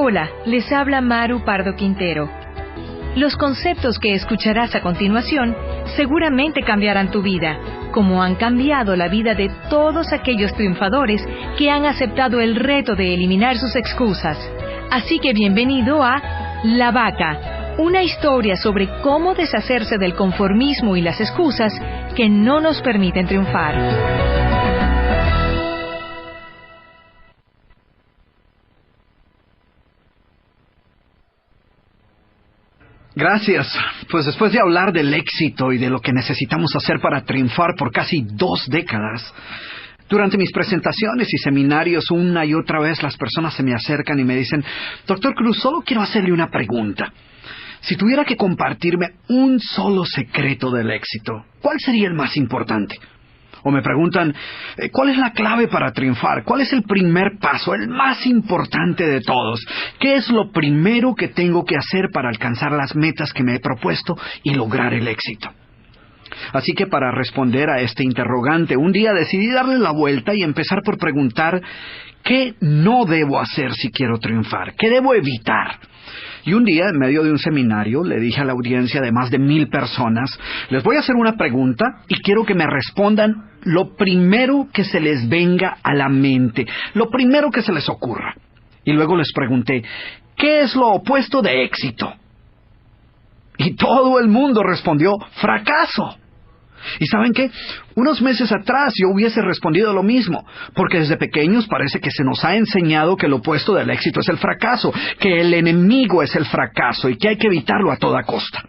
Hola, les habla Maru Pardo Quintero. Los conceptos que escucharás a continuación seguramente cambiarán tu vida, como han cambiado la vida de todos aquellos triunfadores que han aceptado el reto de eliminar sus excusas. Así que bienvenido a La Vaca, una historia sobre cómo deshacerse del conformismo y las excusas que no nos permiten triunfar. Gracias. Pues después de hablar del éxito y de lo que necesitamos hacer para triunfar por casi 2 décadas, durante mis presentaciones y seminarios una y otra vez las personas se me acercan y me dicen: Doctor Cruz, solo quiero hacerle una pregunta. Si tuviera que compartirme un solo secreto del éxito, ¿cuál sería el más importante? O me preguntan, ¿cuál es la clave para triunfar? ¿Cuál es el primer paso, el más importante de todos? ¿Qué es lo primero que tengo que hacer para alcanzar las metas que me he propuesto y lograr el éxito? Así que para responder a este interrogante, un día decidí darle la vuelta y empezar por preguntar, ¿qué no debo hacer si quiero triunfar? ¿Qué debo evitar? Y un día, en medio de un seminario, le dije a la audiencia de más de 1000 personas, les voy a hacer una pregunta y quiero que me respondan lo primero que se les venga a la mente, lo primero que se les ocurra. Y luego les pregunté, ¿qué es lo opuesto de éxito? Y todo el mundo respondió, fracaso. ¿Y saben qué? Unos meses atrás yo hubiese respondido lo mismo, porque desde pequeños parece que se nos ha enseñado que lo opuesto del éxito es el fracaso, que el enemigo es el fracaso y que hay que evitarlo a toda costa.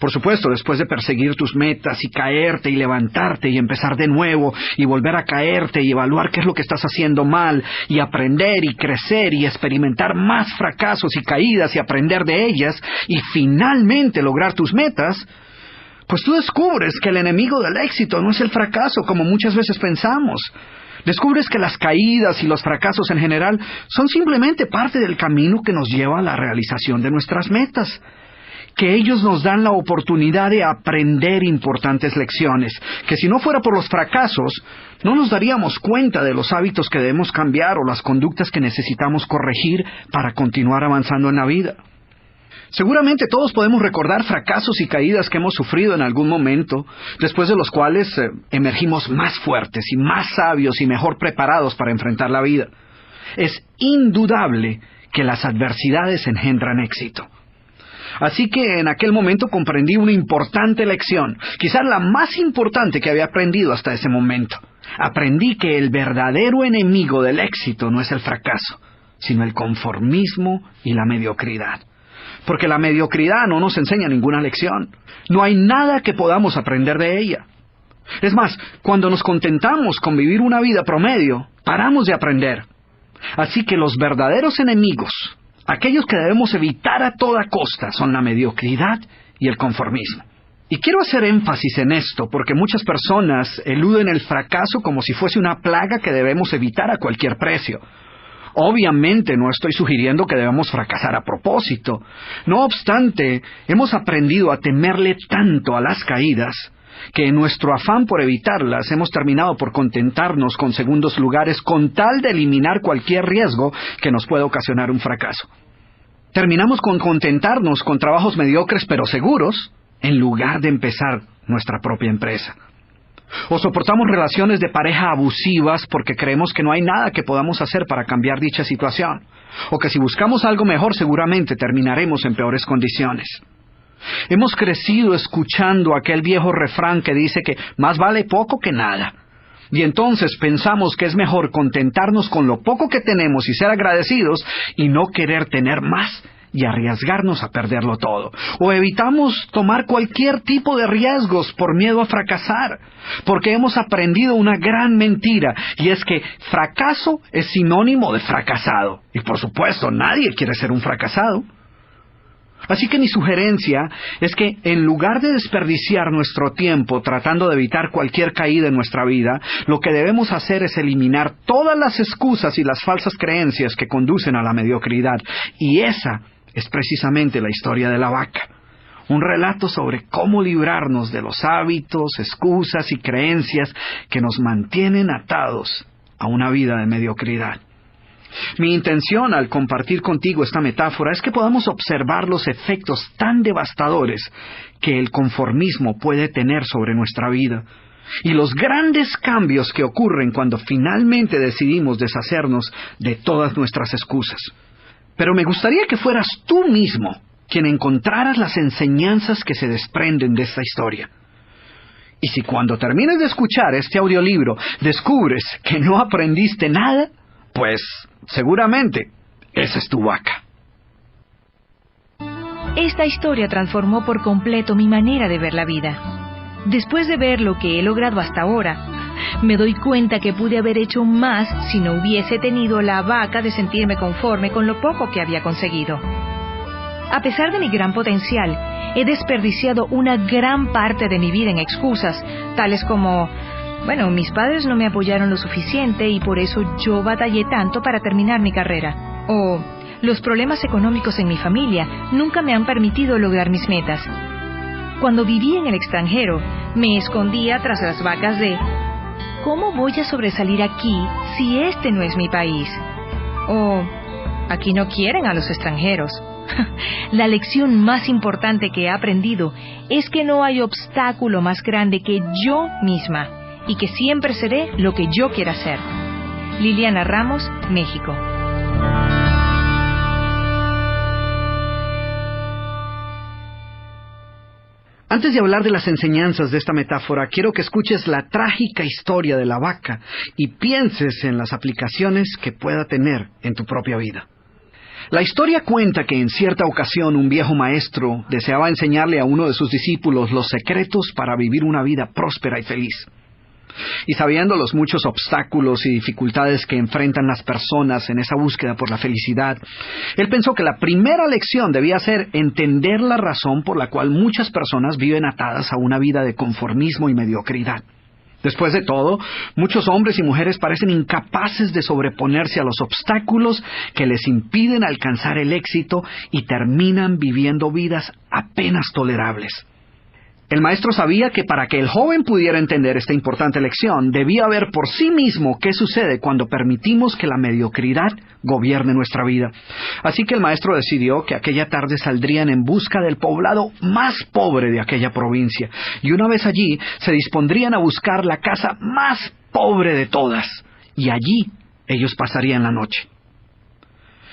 Por supuesto, después de perseguir tus metas y caerte y levantarte y empezar de nuevo y volver a caerte y evaluar qué es lo que estás haciendo mal y aprender y crecer y experimentar más fracasos y caídas y aprender de ellas y finalmente lograr tus metas, pues tú descubres que el enemigo del éxito no es el fracaso como muchas veces pensamos. Descubres que las caídas y los fracasos en general son simplemente parte del camino que nos lleva a la realización de nuestras metas. Que ellos nos dan la oportunidad de aprender importantes lecciones, que si no fuera por los fracasos, no nos daríamos cuenta de los hábitos que debemos cambiar o las conductas que necesitamos corregir para continuar avanzando en la vida. Seguramente todos podemos recordar fracasos y caídas que hemos sufrido en algún momento, después de los cuales emergimos más fuertes y más sabios y mejor preparados para enfrentar la vida. Es indudable que las adversidades engendran éxito. Así que en aquel momento comprendí una importante lección, quizás la más importante que había aprendido hasta ese momento. Aprendí que el verdadero enemigo del éxito no es el fracaso, sino el conformismo y la mediocridad. Porque la mediocridad no nos enseña ninguna lección. No hay nada que podamos aprender de ella. Es más, cuando nos contentamos con vivir una vida promedio, paramos de aprender. Así que los verdaderos enemigos, aquellos que debemos evitar a toda costa, son la mediocridad y el conformismo. Y quiero hacer énfasis en esto porque muchas personas eluden el fracaso como si fuese una plaga que debemos evitar a cualquier precio. Obviamente no estoy sugiriendo que debamos fracasar a propósito. No obstante, hemos aprendido a temerle tanto a las caídas que en nuestro afán por evitarlas hemos terminado por contentarnos con segundos lugares con tal de eliminar cualquier riesgo que nos pueda ocasionar un fracaso. Terminamos con contentarnos con trabajos mediocres pero seguros en lugar de empezar nuestra propia empresa. O soportamos relaciones de pareja abusivas porque creemos que no hay nada que podamos hacer para cambiar dicha situación. O que si buscamos algo mejor seguramente terminaremos en peores condiciones. Hemos crecido escuchando aquel viejo refrán que dice que más vale poco que nada. Y entonces pensamos que es mejor contentarnos con lo poco que tenemos y ser agradecidos y no querer tener más y arriesgarnos a perderlo todo. O evitamos tomar cualquier tipo de riesgos por miedo a fracasar, porque hemos aprendido una gran mentira, y es que fracaso es sinónimo de fracasado. Y por supuesto, nadie quiere ser un fracasado. Así que mi sugerencia es que en lugar de desperdiciar nuestro tiempo tratando de evitar cualquier caída en nuestra vida, lo que debemos hacer es eliminar todas las excusas y las falsas creencias que conducen a la mediocridad. Y esa es precisamente la historia de la vaca. Un relato sobre cómo librarnos de los hábitos, excusas y creencias que nos mantienen atados a una vida de mediocridad. Mi intención al compartir contigo esta metáfora es que podamos observar los efectos tan devastadores que el conformismo puede tener sobre nuestra vida y los grandes cambios que ocurren cuando finalmente decidimos deshacernos de todas nuestras excusas. Pero me gustaría que fueras tú mismo quien encontraras las enseñanzas que se desprenden de esta historia. Y si cuando termines de escuchar este audiolibro descubres que no aprendiste nada, pues seguramente esa es tu vaca. Esta historia transformó por completo mi manera de ver la vida. Después de ver lo que he logrado hasta ahora, me doy cuenta que pude haber hecho más si no hubiese tenido la vaca de sentirme conforme con lo poco que había conseguido. A pesar de mi gran potencial, he desperdiciado una gran parte de mi vida en excusas, tales como, mis padres no me apoyaron lo suficiente y por eso yo batallé tanto para terminar mi carrera. O, los problemas económicos en mi familia nunca me han permitido lograr mis metas. Cuando viví en el extranjero, me escondía tras las vacas de, ¿cómo voy a sobresalir aquí si este no es mi país? O, aquí no quieren a los extranjeros. La lección más importante que he aprendido es que no hay obstáculo más grande que yo misma y que siempre seré lo que yo quiera ser. Liliana Ramos, México. Antes de hablar de las enseñanzas de esta metáfora, quiero que escuches la trágica historia de la vaca y pienses en las aplicaciones que pueda tener en tu propia vida. La historia cuenta que en cierta ocasión un viejo maestro deseaba enseñarle a uno de sus discípulos los secretos para vivir una vida próspera y feliz. Y sabiendo los muchos obstáculos y dificultades que enfrentan las personas en esa búsqueda por la felicidad, él pensó que la primera lección debía ser entender la razón por la cual muchas personas viven atadas a una vida de conformismo y mediocridad. Después de todo, muchos hombres y mujeres parecen incapaces de sobreponerse a los obstáculos que les impiden alcanzar el éxito y terminan viviendo vidas apenas tolerables. El maestro sabía que para que el joven pudiera entender esta importante lección, debía ver por sí mismo qué sucede cuando permitimos que la mediocridad gobierne nuestra vida. Así que el maestro decidió que aquella tarde saldrían en busca del poblado más pobre de aquella provincia, y una vez allí se dispondrían a buscar la casa más pobre de todas, y allí ellos pasarían la noche.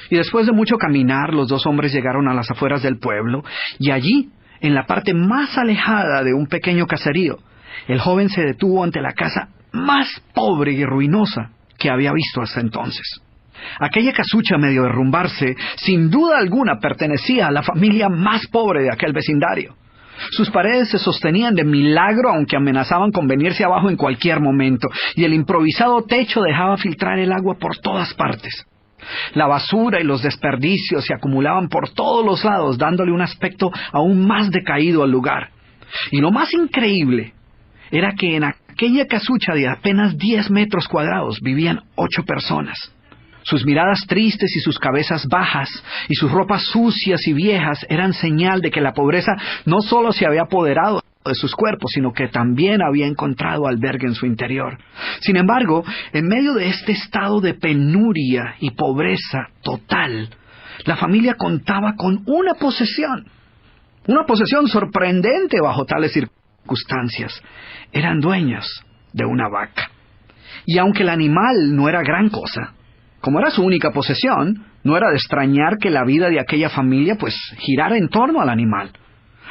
Y después de mucho caminar, los dos hombres llegaron a las afueras del pueblo, y allí, en la parte más alejada de un pequeño caserío, el joven se detuvo ante la casa más pobre y ruinosa que había visto hasta entonces. Aquella casucha medio derrumbarse, sin duda alguna pertenecía a la familia más pobre de aquel vecindario. Sus paredes se sostenían de milagro, aunque amenazaban con venirse abajo en cualquier momento, y el improvisado techo dejaba filtrar el agua por todas partes. La basura y los desperdicios se acumulaban por todos los lados, dándole un aspecto aún más decaído al lugar. Y lo más increíble era que en aquella casucha de apenas 10 metros cuadrados vivían 8 personas. Sus miradas tristes y sus cabezas bajas y sus ropas sucias y viejas eran señal de que la pobreza no solo se había apoderado de sus cuerpos, sino que también había encontrado albergue en su interior. Sin embargo, en medio de este estado de penuria y pobreza total, la familia contaba con una posesión sorprendente bajo tales circunstancias. Eran dueños de una vaca. Y aunque el animal no era gran cosa, como era su única posesión, no era de extrañar que la vida de aquella familia girara en torno al animal.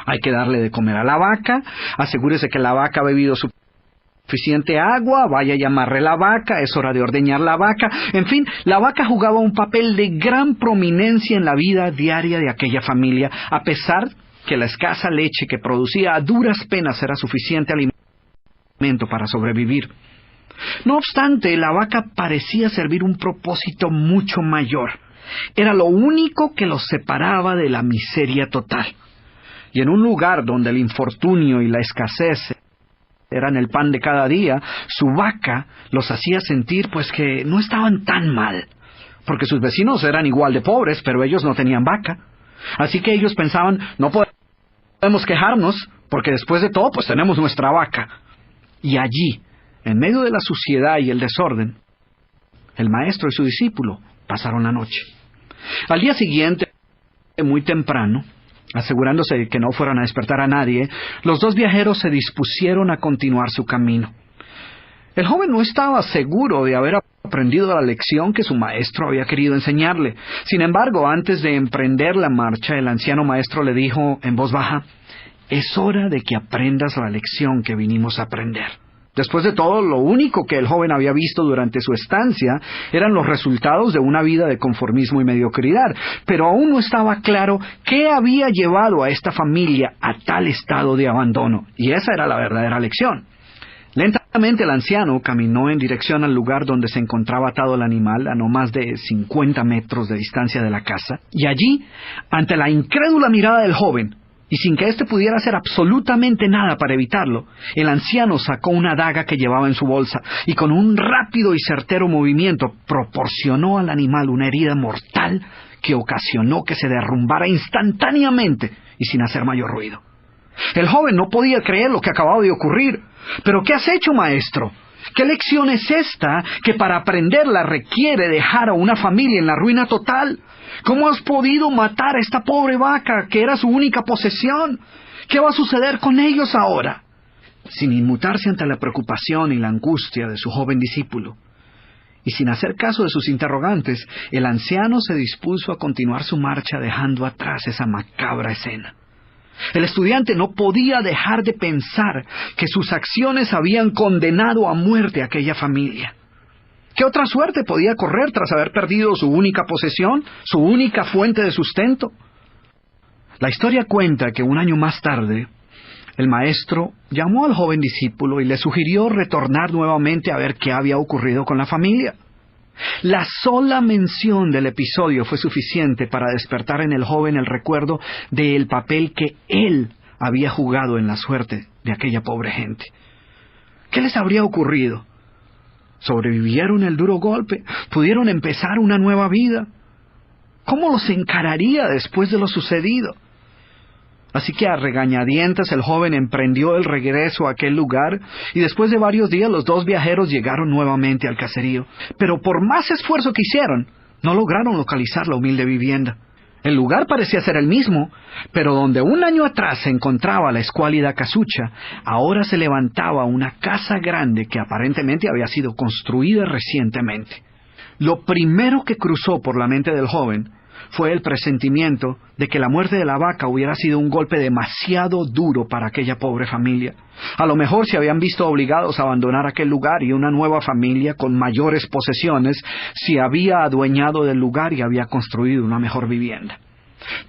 Hay que darle de comer a la vaca, asegúrese que la vaca ha bebido suficiente agua, vaya a llamarle la vaca, es hora de ordeñar la vaca. En fin, la vaca jugaba un papel de gran prominencia en la vida diaria de aquella familia, a pesar que la escasa leche que producía a duras penas era suficiente alimento para sobrevivir. No obstante, la vaca parecía servir un propósito mucho mayor. Era lo único que los separaba de la miseria total. Y en un lugar donde el infortunio y la escasez eran el pan de cada día, su vaca los hacía sentir que no estaban tan mal, porque sus vecinos eran igual de pobres, pero ellos no tenían vaca. Así que ellos pensaban, no podemos quejarnos, porque después de todo, tenemos nuestra vaca. Y allí, en medio de la suciedad y el desorden, el maestro y su discípulo pasaron la noche. Al día siguiente, muy temprano, asegurándose de que no fueran a despertar a nadie, los dos viajeros se dispusieron a continuar su camino. El joven no estaba seguro de haber aprendido la lección que su maestro había querido enseñarle. Sin embargo, antes de emprender la marcha, el anciano maestro le dijo en voz baja: «Es hora de que aprendas la lección que vinimos a aprender». Después de todo, lo único que el joven había visto durante su estancia eran los resultados de una vida de conformismo y mediocridad, pero aún no estaba claro qué había llevado a esta familia a tal estado de abandono, y esa era la verdadera lección. Lentamente el anciano caminó en dirección al lugar donde se encontraba atado el animal, a no más de 50 metros de distancia de la casa, y allí, ante la incrédula mirada del joven, y sin que éste pudiera hacer absolutamente nada para evitarlo, el anciano sacó una daga que llevaba en su bolsa, y con un rápido y certero movimiento proporcionó al animal una herida mortal que ocasionó que se derrumbara instantáneamente y sin hacer mayor ruido. El joven no podía creer lo que acababa de ocurrir. «¿Pero qué has hecho, maestro? ¿Qué lección es esta que para aprenderla requiere dejar a una familia en la ruina total? ¿Cómo has podido matar a esta pobre vaca que era su única posesión? ¿Qué va a suceder con ellos ahora?» Sin inmutarse ante la preocupación y la angustia de su joven discípulo, y sin hacer caso de sus interrogantes, el anciano se dispuso a continuar su marcha dejando atrás esa macabra escena. El estudiante no podía dejar de pensar que sus acciones habían condenado a muerte a aquella familia. ¿Qué otra suerte podía correr tras haber perdido su única posesión, su única fuente de sustento? La historia cuenta que un año más tarde, el maestro llamó al joven discípulo y le sugirió retornar nuevamente a ver qué había ocurrido con la familia. La sola mención del episodio fue suficiente para despertar en el joven el recuerdo del papel que él había jugado en la suerte de aquella pobre gente. ¿Qué les habría ocurrido? ¿Sobrevivieron el duro golpe? ¿Pudieron empezar una nueva vida? ¿Cómo los encararía después de lo sucedido? Así que a regañadientes el joven emprendió el regreso a aquel lugar, y después de varios días los dos viajeros llegaron nuevamente al caserío. Pero por más esfuerzo que hicieron, no lograron localizar la humilde vivienda. El lugar parecía ser el mismo, pero donde un año atrás se encontraba la escuálida casucha, ahora se levantaba una casa grande que aparentemente había sido construida recientemente. Lo primero que cruzó por la mente del joven fue el presentimiento de que la muerte de la vaca hubiera sido un golpe demasiado duro para aquella pobre familia. A lo mejor se habían visto obligados a abandonar aquel lugar, y una nueva familia con mayores posesiones se había adueñado del lugar y había construido una mejor vivienda.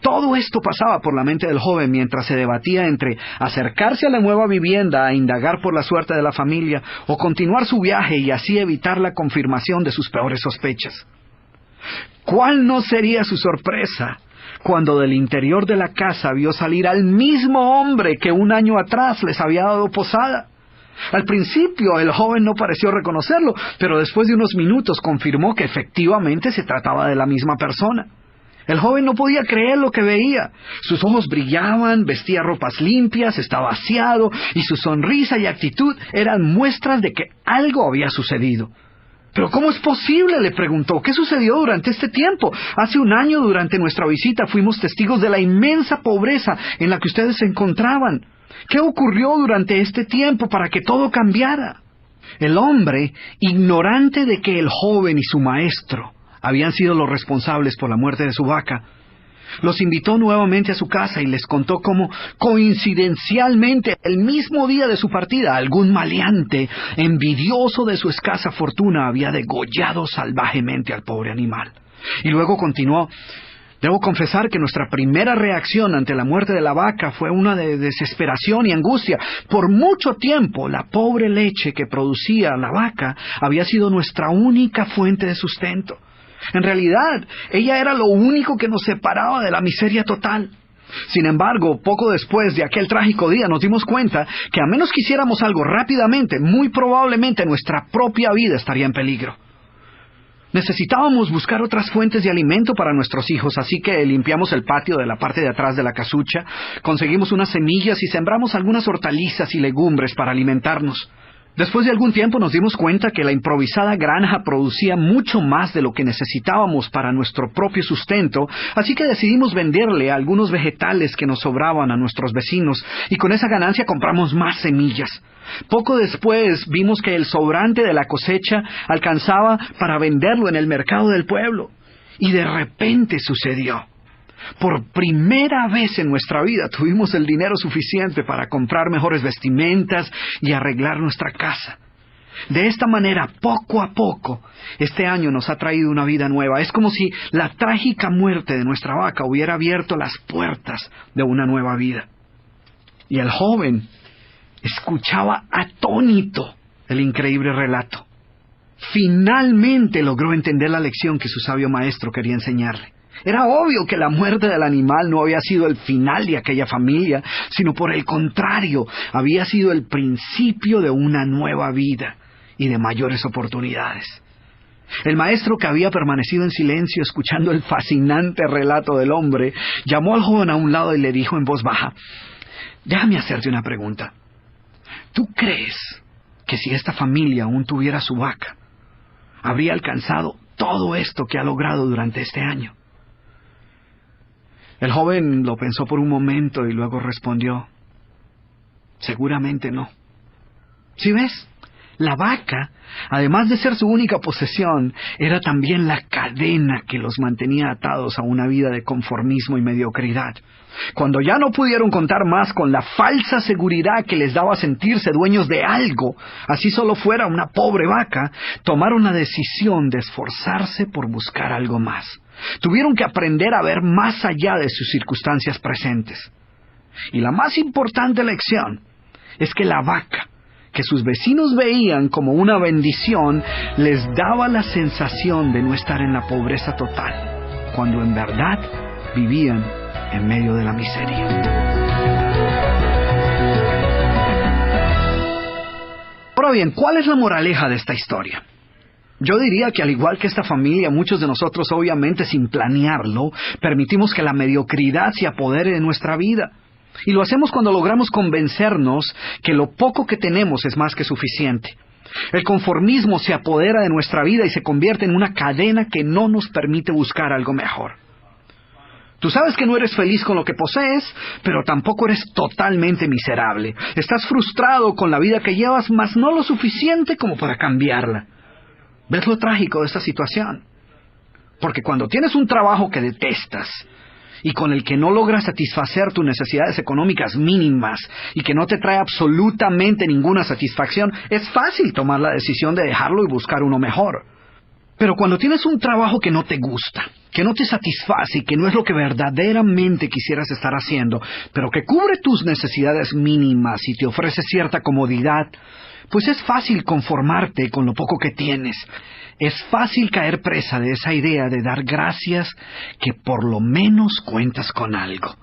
Todo esto pasaba por la mente del joven mientras se debatía entre acercarse a la nueva vivienda a indagar por la suerte de la familia, o continuar su viaje y así evitar la confirmación de sus peores sospechas. ¿Cuál no sería su sorpresa cuando del interior de la casa vio salir al mismo hombre que un año atrás les había dado posada? Al principio el joven no pareció reconocerlo, pero después de unos minutos confirmó que efectivamente se trataba de la misma persona. El joven no podía creer lo que veía. Sus ojos brillaban, vestía ropas limpias, estaba aseado, y su sonrisa y actitud eran muestras de que algo había sucedido. «¿Pero cómo es posible?», le preguntó. «¿Qué sucedió durante este tiempo? Hace un año, durante nuestra visita, fuimos testigos de la inmensa pobreza en la que ustedes se encontraban. ¿Qué ocurrió durante este tiempo para que todo cambiara?». El hombre, ignorante de que el joven y su maestro habían sido los responsables por la muerte de su vaca, los invitó nuevamente a su casa y les contó cómo, coincidencialmente, el mismo día de su partida, algún maleante, envidioso de su escasa fortuna, había degollado salvajemente al pobre animal. Y luego continuó: «Debo confesar que nuestra primera reacción ante la muerte de la vaca fue una de desesperación y angustia. Por mucho tiempo, la pobre leche que producía la vaca había sido nuestra única fuente de sustento. En realidad, ella era lo único que nos separaba de la miseria total. Sin embargo, poco después de aquel trágico día nos dimos cuenta que a menos que hiciéramos algo rápidamente, muy probablemente nuestra propia vida estaría en peligro. Necesitábamos buscar otras fuentes de alimento para nuestros hijos, así que limpiamos el patio de la parte de atrás de la casucha, conseguimos unas semillas y sembramos algunas hortalizas y legumbres para alimentarnos. Después de algún tiempo nos dimos cuenta que la improvisada granja producía mucho más de lo que necesitábamos para nuestro propio sustento, así que decidimos venderle algunos vegetales que nos sobraban a nuestros vecinos, y con esa ganancia compramos más semillas. Poco después vimos que el sobrante de la cosecha alcanzaba para venderlo en el mercado del pueblo. Y de repente sucedió. Por primera vez en nuestra vida tuvimos el dinero suficiente para comprar mejores vestimentas y arreglar nuestra casa. De esta manera, poco a poco, este año nos ha traído una vida nueva. Es como si la trágica muerte de nuestra vaca hubiera abierto las puertas de una nueva vida. Y el joven escuchaba atónito el increíble relato. Finalmente logró entender la lección que su sabio maestro quería enseñarle. Era obvio que la muerte del animal no había sido el final de aquella familia, sino por el contrario, había sido el principio de una nueva vida y de mayores oportunidades. El maestro, que había permanecido en silencio escuchando el fascinante relato del hombre, llamó al joven a un lado y le dijo en voz baja: «Déjame hacerte una pregunta. ¿Tú crees que si esta familia aún tuviera su vaca, habría alcanzado todo esto que ha logrado durante este año?» El joven lo pensó por un momento y luego respondió: «Seguramente no». ¿Sí ves? La vaca, además de ser su única posesión, era también la cadena que los mantenía atados a una vida de conformismo y mediocridad. Cuando ya no pudieron contar más con la falsa seguridad que les daba sentirse dueños de algo, así solo fuera una pobre vaca, tomaron la decisión de esforzarse por buscar algo más. Tuvieron que aprender a ver más allá de sus circunstancias presentes. Y la más importante lección es que la vaca, que sus vecinos veían como una bendición, les daba la sensación de no estar en la pobreza total, cuando en verdad vivían en medio de la miseria. Ahora bien, ¿cuál es la moraleja de esta historia? Yo diría que al igual que esta familia, muchos de nosotros, obviamente sin planearlo, permitimos que la mediocridad se apodere de nuestra vida. Y lo hacemos cuando logramos convencernos que lo poco que tenemos es más que suficiente. El conformismo se apodera de nuestra vida y se convierte en una cadena que no nos permite buscar algo mejor. Tú sabes que no eres feliz con lo que posees, pero tampoco eres totalmente miserable. Estás frustrado con la vida que llevas, mas no lo suficiente como para cambiarla. ¿Ves lo trágico de esta situación? Porque cuando tienes un trabajo que detestas y con el que no logras satisfacer tus necesidades económicas mínimas y que no te trae absolutamente ninguna satisfacción, es fácil tomar la decisión de dejarlo y buscar uno mejor. Pero cuando tienes un trabajo que no te gusta, que no te satisface y que no es lo que verdaderamente quisieras estar haciendo, pero que cubre tus necesidades mínimas y te ofrece cierta comodidad, pues es fácil conformarte con lo poco que tienes. Es fácil caer presa de esa idea de dar gracias que por lo menos cuentas con algo.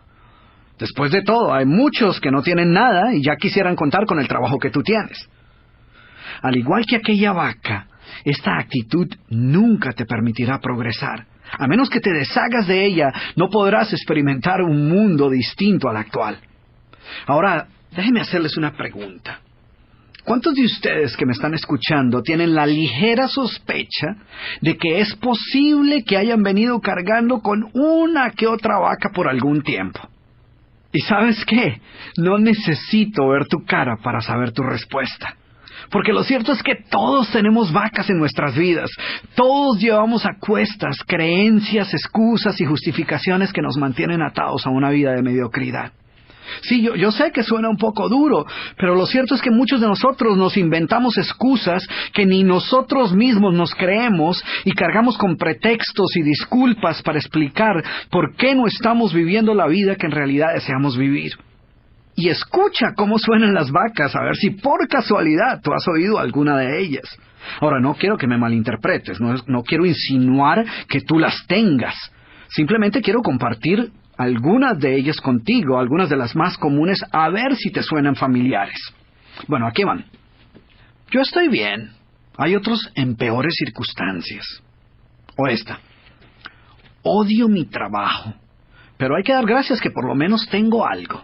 Después de todo, hay muchos que no tienen nada y ya quisieran contar con el trabajo que tú tienes. Al igual que aquella vaca, esta actitud nunca te permitirá progresar. A menos que te deshagas de ella, no podrás experimentar un mundo distinto al actual. Ahora, déjenme hacerles una pregunta. ¿Cuántos de ustedes que me están escuchando tienen la ligera sospecha de que es posible que hayan venido cargando con una que otra vaca por algún tiempo? ¿Y sabes qué? No necesito ver tu cara para saber tu respuesta. Porque lo cierto es que todos tenemos vacas en nuestras vidas. Todos llevamos a cuestas creencias, excusas y justificaciones que nos mantienen atados a una vida de mediocridad. Sí, yo sé que suena un poco duro, pero lo cierto es que muchos de nosotros nos inventamos excusas que ni nosotros mismos nos creemos y cargamos con pretextos y disculpas para explicar por qué no estamos viviendo la vida que en realidad deseamos vivir. Y escucha cómo suenan las vacas, a ver si por casualidad tú has oído alguna de ellas. Ahora, no quiero que me malinterpretes, no quiero insinuar que tú las tengas. Simplemente quiero compartir algunas de ellas contigo, algunas de las más comunes, a ver si te suenan familiares. Bueno, aquí van. Yo estoy bien. Hay otros en peores circunstancias. O esta. Odio mi trabajo, pero hay que dar gracias que por lo menos tengo algo.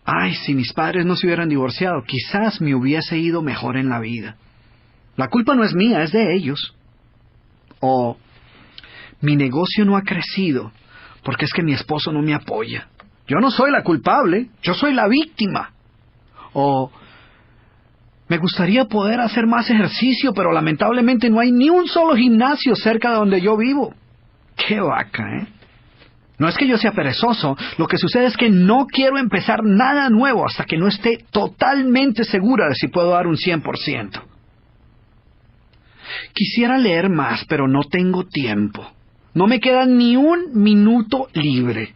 Ay, si mis padres no se hubieran divorciado, quizás me hubiese ido mejor en la vida. La culpa no es mía, es de ellos. O mi negocio no ha crecido porque es que mi esposo no me apoya. Yo no soy la culpable, yo soy la víctima. O me gustaría poder hacer más ejercicio, pero lamentablemente no hay ni un solo gimnasio cerca de donde yo vivo. ¡Qué vaca, eh! No es que yo sea perezoso, lo que sucede es que no quiero empezar nada nuevo hasta que no esté totalmente segura de si puedo dar un 100%. Quisiera leer más, pero no tengo tiempo. No me queda ni un minuto libre.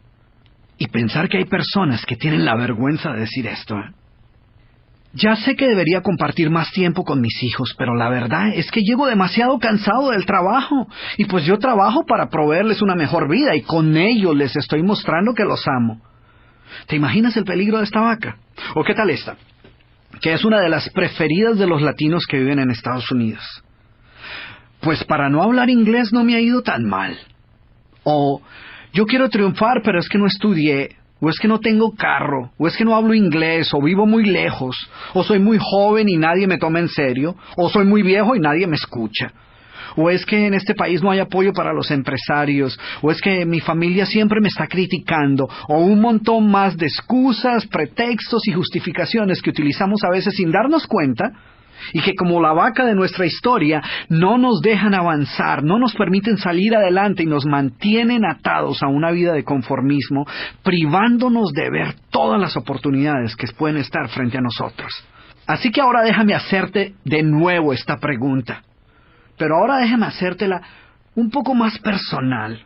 Y pensar que hay personas que tienen la vergüenza de decir esto, ¿eh? Ya sé que debería compartir más tiempo con mis hijos, pero la verdad es que llego demasiado cansado del trabajo. Y pues yo trabajo para proveerles una mejor vida y con ello les estoy mostrando que los amo. ¿Te imaginas el peligro de esta vaca? ¿O qué tal esta? Que es una de las preferidas de los latinos que viven en Estados Unidos. Pues para no hablar inglés no me ha ido tan mal. O yo quiero triunfar, pero es que no estudié. O es que no tengo carro, o es que no hablo inglés, o vivo muy lejos, o soy muy joven y nadie me toma en serio, o soy muy viejo y nadie me escucha. O es que en este país no hay apoyo para los empresarios, o es que mi familia siempre me está criticando, o un montón más de excusas, pretextos y justificaciones que utilizamos a veces sin darnos cuenta, y que como la vaca de nuestra historia no nos dejan avanzar, no nos permiten salir adelante y nos mantienen atados a una vida de conformismo, privándonos de ver todas las oportunidades que pueden estar frente a nosotros. Así que ahora déjame hacerte de nuevo esta pregunta, pero ahora déjame hacértela un poco más personal.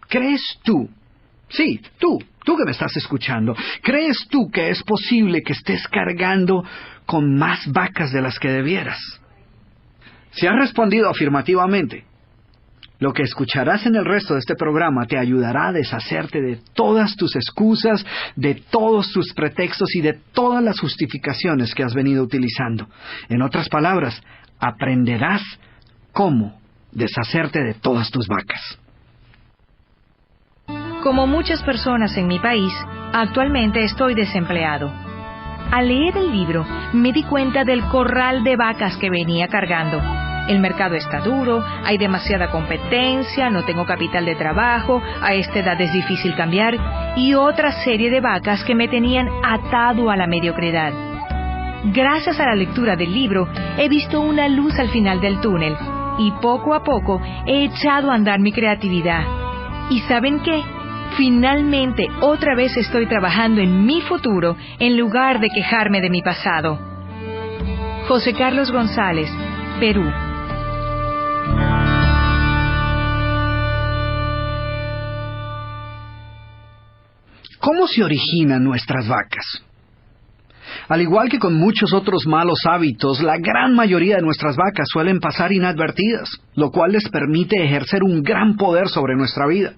¿Crees tú? Sí, tú que me estás escuchando, ¿crees tú que es posible que estés cargando con más vacas de las que debieras? Si has respondido afirmativamente, lo que escucharás en el resto de este programa te ayudará a deshacerte de todas tus excusas, de todos tus pretextos y de todas las justificaciones que has venido utilizando. En otras palabras, aprenderás cómo deshacerte de todas tus vacas. Como muchas personas en mi país, actualmente estoy desempleado. Al leer el libro, me di cuenta del corral de vacas que venía cargando. El mercado está duro, hay demasiada competencia, no tengo capital de trabajo, a esta edad es difícil cambiar, y otra serie de vacas que me tenían atado a la mediocridad. Gracias a la lectura del libro, he visto una luz al final del túnel, y poco a poco he echado a andar mi creatividad. ¿Y saben qué? Finalmente, otra vez estoy trabajando en mi futuro en lugar de quejarme de mi pasado. José Carlos González, Perú. ¿Cómo se originan nuestras vacas? Al igual que con muchos otros malos hábitos, la gran mayoría de nuestras vacas suelen pasar inadvertidas, lo cual les permite ejercer un gran poder sobre nuestra vida.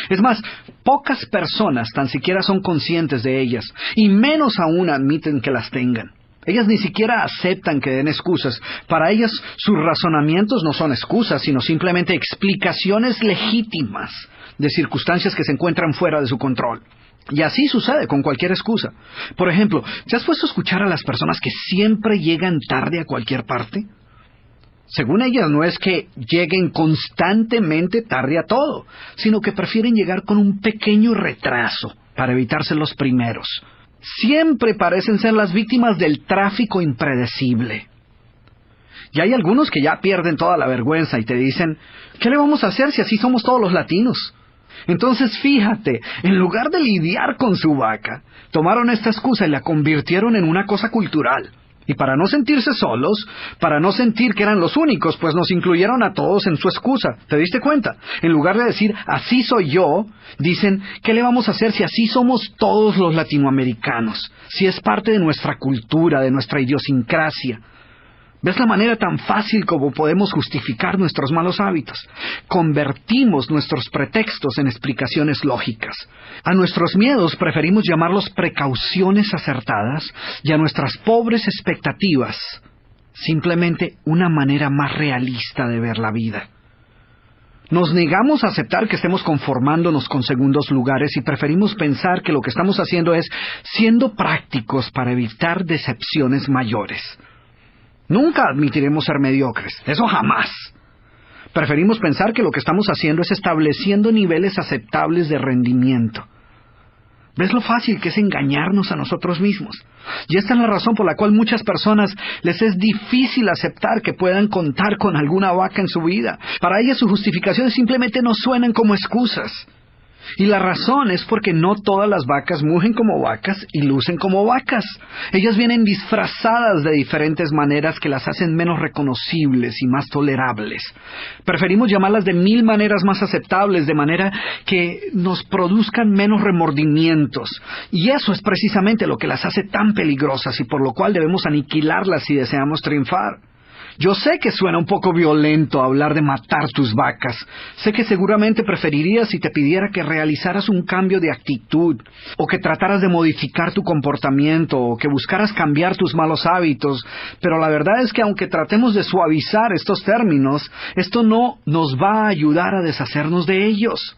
Es más, pocas personas tan siquiera son conscientes de ellas, y menos aún admiten que las tengan. Ellas ni siquiera aceptan que den excusas. Para ellas, sus razonamientos no son excusas, sino simplemente explicaciones legítimas de circunstancias que se encuentran fuera de su control. Y así sucede con cualquier excusa. Por ejemplo, ¿te has puesto a escuchar a las personas que siempre llegan tarde a cualquier parte? Según ellas, no es que lleguen constantemente tarde a todo, sino que prefieren llegar con un pequeño retraso para evitarse los primeros. Siempre parecen ser las víctimas del tráfico impredecible. Y hay algunos que ya pierden toda la vergüenza y te dicen, ¿qué le vamos a hacer si así somos todos los latinos? Entonces fíjate, en lugar de lidiar con su vaca, tomaron esta excusa y la convirtieron en una cosa cultural. Y para no sentirse solos, para no sentir que eran los únicos, pues nos incluyeron a todos en su excusa. ¿Te diste cuenta? En lugar de decir, así soy yo, dicen, ¿qué le vamos a hacer si así somos todos los latinoamericanos? Si es parte de nuestra cultura, de nuestra idiosincrasia. ¿Ves la manera tan fácil como podemos justificar nuestros malos hábitos? Convertimos nuestros pretextos en explicaciones lógicas. A nuestros miedos preferimos llamarlos precauciones acertadas y a nuestras pobres expectativas simplemente una manera más realista de ver la vida. Nos negamos a aceptar que estemos conformándonos con segundos lugares y preferimos pensar que lo que estamos haciendo es siendo prácticos para evitar decepciones mayores. Nunca admitiremos ser mediocres, eso jamás. Preferimos pensar que lo que estamos haciendo es estableciendo niveles aceptables de rendimiento. ¿Ves lo fácil que es engañarnos a nosotros mismos? Y esta es la razón por la cual muchas personas les es difícil aceptar que puedan contar con alguna vaca en su vida. Para ellas sus justificaciones simplemente no suenan como excusas. Y la razón es porque no todas las vacas mugen como vacas y lucen como vacas. Ellas vienen disfrazadas de diferentes maneras que las hacen menos reconocibles y más tolerables. Preferimos llamarlas de 1000 maneras más aceptables, de manera que nos produzcan menos remordimientos. Y eso es precisamente lo que las hace tan peligrosas y por lo cual debemos aniquilarlas si deseamos triunfar. Yo sé que suena un poco violento hablar de matar tus vacas. Sé que seguramente preferirías si te pidiera que realizaras un cambio de actitud, o que trataras de modificar tu comportamiento, o que buscaras cambiar tus malos hábitos, pero la verdad es que aunque tratemos de suavizar estos términos, esto no nos va a ayudar a deshacernos de ellos.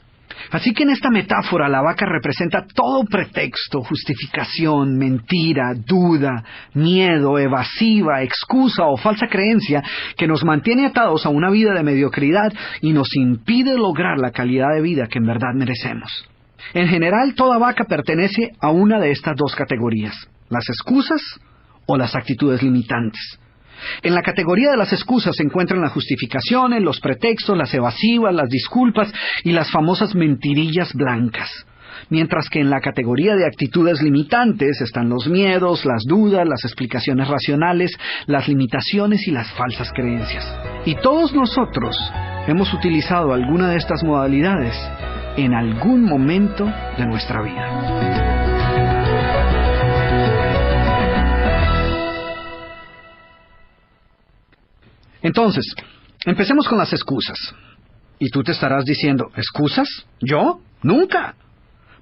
Así que en esta metáfora la vaca representa todo pretexto, justificación, mentira, duda, miedo, evasiva, excusa o falsa creencia que nos mantiene atados a una vida de mediocridad y nos impide lograr la calidad de vida que en verdad merecemos. En general, toda vaca pertenece a una de estas dos categorías, las excusas o las actitudes limitantes. En la categoría de las excusas se encuentran las justificaciones, los pretextos, las evasivas, las disculpas y las famosas mentirillas blancas. Mientras que en la categoría de actitudes limitantes están los miedos, las dudas, las explicaciones racionales, las limitaciones y las falsas creencias. Y todos nosotros hemos utilizado alguna de estas modalidades en algún momento de nuestra vida. Entonces, empecemos con las excusas. Y tú te estarás diciendo, ¿excusas? ¿Yo? ¡Nunca!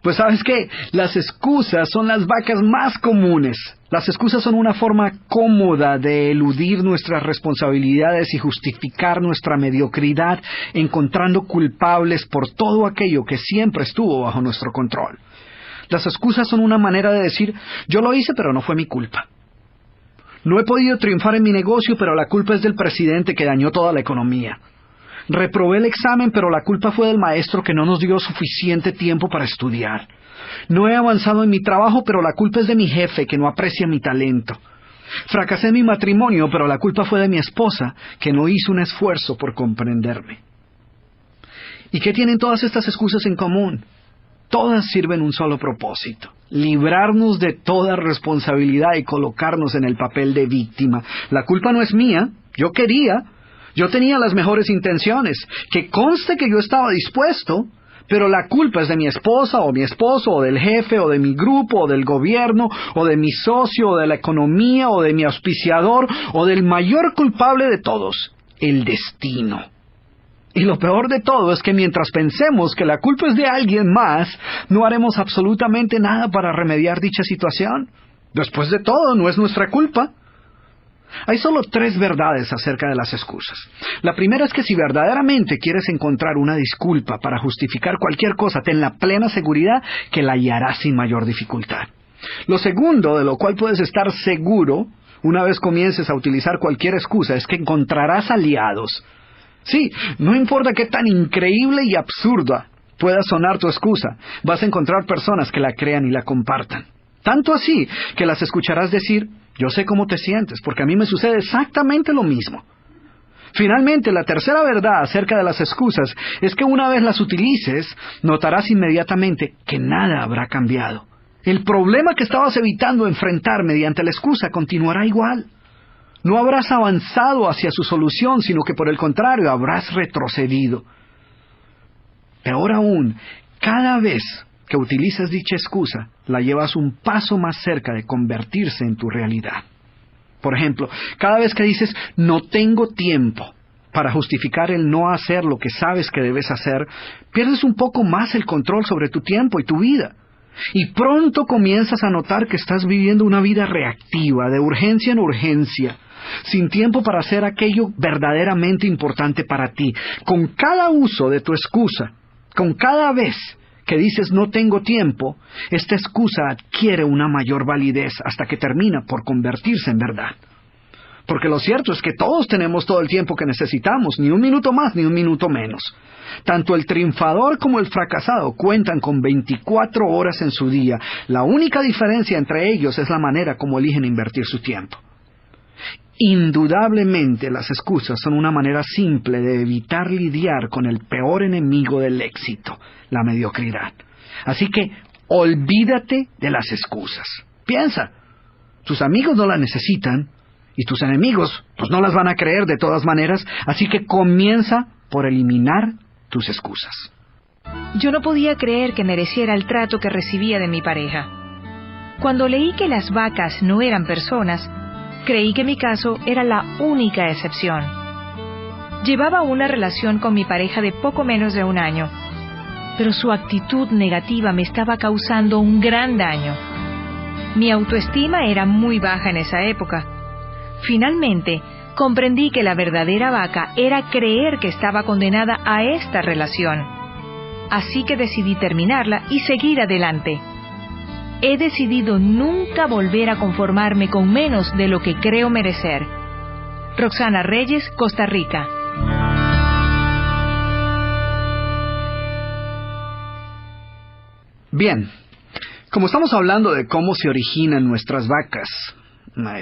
Pues ¿sabes qué? Las excusas son las vacas más comunes. Las excusas son una forma cómoda de eludir nuestras responsabilidades y justificar nuestra mediocridad, encontrando culpables por todo aquello que siempre estuvo bajo nuestro control. Las excusas son una manera de decir, yo lo hice pero no fue mi culpa. No he podido triunfar en mi negocio, pero la culpa es del presidente que dañó toda la economía. Reprobé el examen, pero la culpa fue del maestro que no nos dio suficiente tiempo para estudiar. No he avanzado en mi trabajo, pero la culpa es de mi jefe que no aprecia mi talento. Fracasé en mi matrimonio, pero la culpa fue de mi esposa que no hizo un esfuerzo por comprenderme. ¿Y qué tienen todas estas excusas en común? Todas sirven un solo propósito: librarnos de toda responsabilidad y colocarnos en el papel de víctima. La culpa no es mía, yo tenía las mejores intenciones, que conste que yo estaba dispuesto, pero la culpa es de mi esposa o mi esposo o del jefe o de mi grupo o del gobierno o de mi socio o de la economía o de mi auspiciador o del mayor culpable de todos, el destino. Y lo peor de todo es que mientras pensemos que la culpa es de alguien más, no haremos absolutamente nada para remediar dicha situación. Después de todo, no es nuestra culpa. Hay solo 3 verdades acerca de las excusas. La primera es que si verdaderamente quieres encontrar una disculpa para justificar cualquier cosa, ten la plena seguridad que la hallarás sin mayor dificultad. Lo segundo, de lo cual puedes estar seguro, una vez comiences a utilizar cualquier excusa, es que encontrarás aliados. Sí, no importa qué tan increíble y absurda pueda sonar tu excusa, vas a encontrar personas que la crean y la compartan. Tanto así que las escucharás decir, yo sé cómo te sientes, porque a mí me sucede exactamente lo mismo. Finalmente, la tercera verdad acerca de las excusas es que una vez las utilices, notarás inmediatamente que nada habrá cambiado. El problema que estabas evitando enfrentar mediante la excusa continuará igual. No habrás avanzado hacia su solución, sino que por el contrario habrás retrocedido. Peor aún, cada vez que utilizas dicha excusa, la llevas un paso más cerca de convertirse en tu realidad. Por ejemplo, cada vez que dices, no tengo tiempo, para justificar el no hacer lo que sabes que debes hacer, pierdes un poco más el control sobre tu tiempo y tu vida. Y pronto comienzas a notar que estás viviendo una vida reactiva, de urgencia en urgencia, sin tiempo para hacer aquello verdaderamente importante para ti. Con cada uso de tu excusa, con cada vez que dices no tengo tiempo, esta excusa adquiere una mayor validez hasta que termina por convertirse en verdad. Porque lo cierto es que todos tenemos todo el tiempo que necesitamos, ni un minuto más ni un minuto menos. Tanto el triunfador como el fracasado cuentan con 24 horas en su día. La única diferencia entre ellos es la manera como eligen invertir su tiempo. Indudablemente las excusas son una manera simple de evitar lidiar con el peor enemigo del éxito, la mediocridad. Así que olvídate de las excusas. Piensa, tus amigos no las necesitan y tus enemigos pues no las van a creer de todas maneras, así que comienza por eliminar tus excusas. Yo no podía creer que mereciera el trato que recibía de mi pareja. Cuando leí que las vacas no eran personas, creí que mi caso era la única excepción. Llevaba una relación con mi pareja de poco menos de un año, pero su actitud negativa me estaba causando un gran daño. Mi autoestima era muy baja en esa época. Finalmente, comprendí que la verdadera vaca era creer que estaba condenada a esta relación. Así que decidí terminarla y seguir adelante. He decidido nunca volver a conformarme con menos de lo que creo merecer. Roxana Reyes, Costa Rica. Bien, como estamos hablando de cómo se originan nuestras vacas,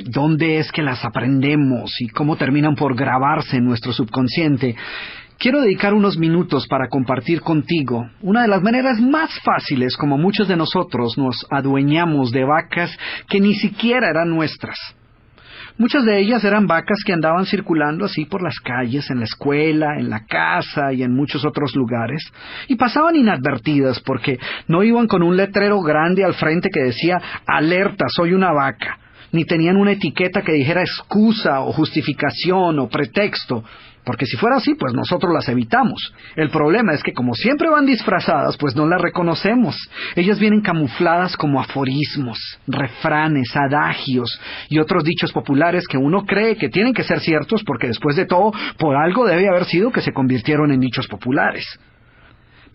dónde es que las aprendemos y cómo terminan por grabarse en nuestro subconsciente, quiero dedicar unos minutos para compartir contigo una de las maneras más fáciles como muchos de nosotros nos adueñamos de vacas que ni siquiera eran nuestras. Muchas de ellas eran vacas que andaban circulando así por las calles, en la escuela, en la casa y en muchos otros lugares, y pasaban inadvertidas porque no iban con un letrero grande al frente que decía «Alerta, soy una vaca», ni tenían una etiqueta que dijera excusa o justificación o pretexto, porque si fuera así, pues nosotros las evitamos. El problema es que como siempre van disfrazadas, pues no las reconocemos. Ellas vienen camufladas como aforismos, refranes, adagios y otros dichos populares que uno cree que tienen que ser ciertos porque después de todo, por algo debe haber sido que se convirtieron en dichos populares.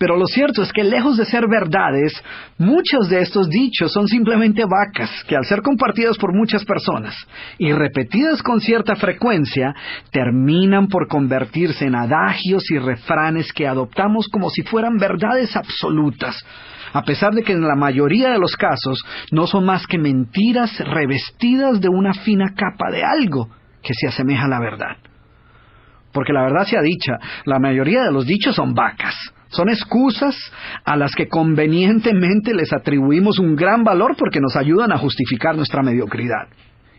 Pero lo cierto es que lejos de ser verdades, muchos de estos dichos son simplemente vacas que al ser compartidas por muchas personas y repetidas con cierta frecuencia, terminan por convertirse en adagios y refranes que adoptamos como si fueran verdades absolutas, a pesar de que en la mayoría de los casos no son más que mentiras revestidas de una fina capa de algo que se asemeja a la verdad. Porque la verdad sea dicha, la mayoría de los dichos son vacas. Son excusas a las que convenientemente les atribuimos un gran valor porque nos ayudan a justificar nuestra mediocridad.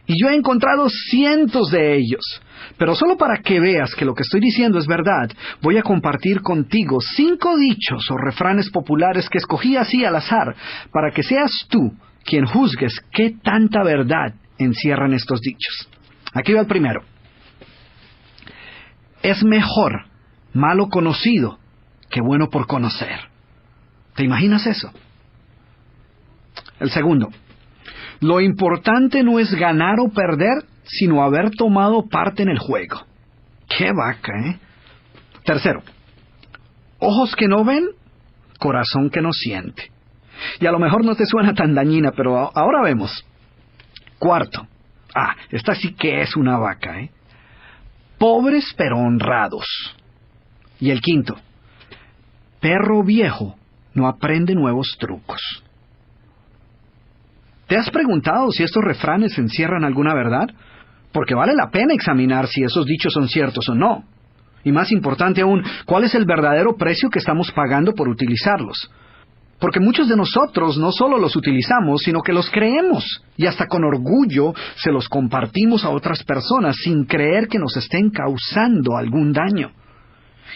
Y yo he encontrado cientos de ellos. Pero solo para que veas que lo que estoy diciendo es verdad, voy a compartir contigo 5 dichos o refranes populares que escogí así al azar, para que seas tú quien juzgues qué tanta verdad encierran estos dichos. Aquí va el primero. Es mejor malo conocido que bueno por conocer. ¿Te imaginas eso? El segundo. Lo importante no es ganar o perder, sino haber tomado parte en el juego. ¡Qué vaca, eh! Tercero. Ojos que no ven, corazón que no siente. Y a lo mejor no te suena tan dañina, pero ahora vemos. Cuarto. Esta sí que es una vaca, eh. Pobres pero honrados. Y el quinto. Perro viejo no aprende nuevos trucos. ¿Te has preguntado si estos refranes encierran alguna verdad? Porque vale la pena examinar si esos dichos son ciertos o no. Y más importante aún, ¿cuál es el verdadero precio que estamos pagando por utilizarlos? Porque muchos de nosotros no solo los utilizamos, sino que los creemos. Y hasta con orgullo se los compartimos a otras personas sin creer que nos estén causando algún daño.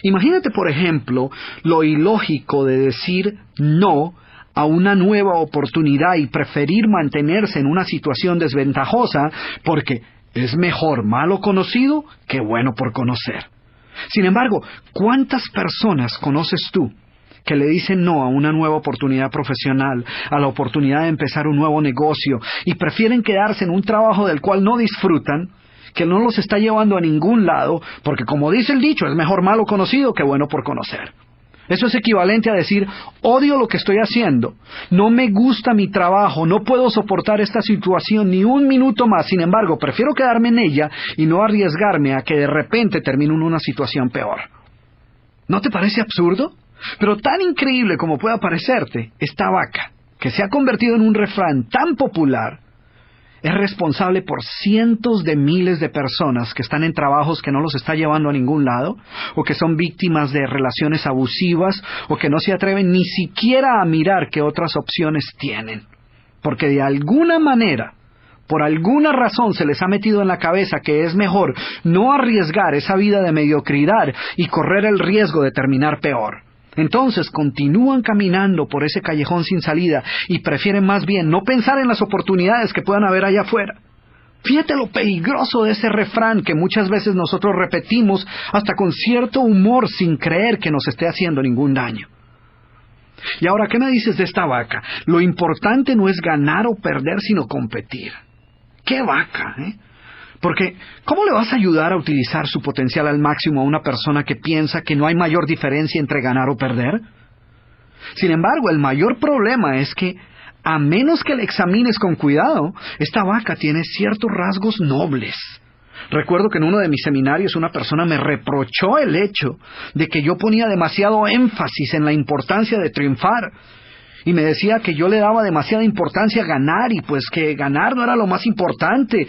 Imagínate, por ejemplo, lo ilógico de decir no a una nueva oportunidad y preferir mantenerse en una situación desventajosa porque es mejor malo conocido que bueno por conocer. Sin embargo, ¿cuántas personas conoces tú que le dicen no a una nueva oportunidad profesional, a la oportunidad de empezar un nuevo negocio, y prefieren quedarse en un trabajo del cual no disfrutan, que no los está llevando a ningún lado, porque como dice el dicho, es mejor malo conocido que bueno por conocer. Eso es equivalente a decir, odio lo que estoy haciendo, no me gusta mi trabajo, no puedo soportar esta situación ni un minuto más, sin embargo, prefiero quedarme en ella y no arriesgarme a que de repente termine en una situación peor. ¿No te parece absurdo? Pero tan increíble como pueda parecerte, esta vaca, que se ha convertido en un refrán tan popular, es responsable por cientos de miles de personas que están en trabajos que no los está llevando a ningún lado, o que son víctimas de relaciones abusivas, o que no se atreven ni siquiera a mirar qué otras opciones tienen. Porque de alguna manera, por alguna razón se les ha metido en la cabeza que es mejor no arriesgar esa vida de mediocridad y correr el riesgo de terminar peor. Entonces continúan caminando por ese callejón sin salida y prefieren más bien no pensar en las oportunidades que puedan haber allá afuera. Fíjate lo peligroso de ese refrán que muchas veces nosotros repetimos hasta con cierto humor sin creer que nos esté haciendo ningún daño. Y ahora, ¿qué me dices de esta vaca? Lo importante no es ganar o perder, sino competir. ¡Qué vaca, eh! Porque, ¿cómo le vas a ayudar a utilizar su potencial al máximo a una persona que piensa que no hay mayor diferencia entre ganar o perder? Sin embargo, el mayor problema es que, a menos que la examines con cuidado, esta vaca tiene ciertos rasgos nobles. Recuerdo que en uno de mis seminarios una persona me reprochó el hecho de que yo ponía demasiado énfasis en la importancia de triunfar. Y me decía que yo le daba demasiada importancia a ganar y pues que ganar no era lo más importante.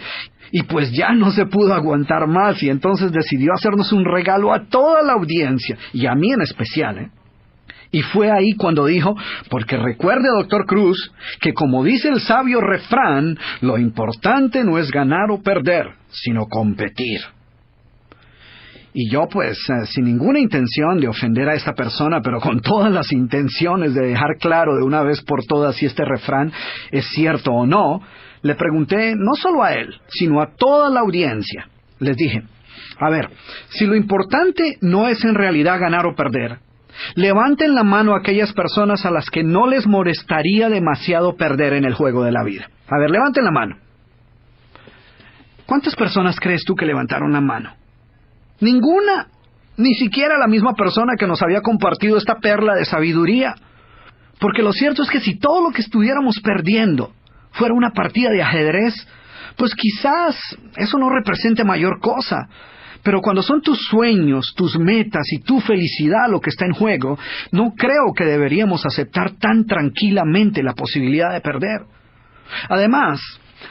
Y pues ya no se pudo aguantar más y entonces decidió hacernos un regalo a toda la audiencia y a mí en especial, ¿eh? Y fue ahí cuando dijo, porque recuerde, doctor Cruz, que como dice el sabio refrán, lo importante no es ganar o perder, sino competir. Y yo pues, sin ninguna intención de ofender a esta persona, pero con todas las intenciones de dejar claro de una vez por todas si este refrán es cierto o no, le pregunté no solo a él, sino a toda la audiencia. Les dije, a ver, si lo importante no es en realidad ganar o perder, levanten la mano a aquellas personas a las que no les molestaría demasiado perder en el juego de la vida. A ver, levanten la mano. ¿Cuántas personas crees tú que levantaron la mano? Ninguna, ni siquiera la misma persona que nos había compartido esta perla de sabiduría. Porque lo cierto es que si todo lo que estuviéramos perdiendo fuera una partida de ajedrez, pues quizás eso no represente mayor cosa. Pero cuando son tus sueños, tus metas y tu felicidad lo que está en juego, no creo que deberíamos aceptar tan tranquilamente la posibilidad de perder. Además,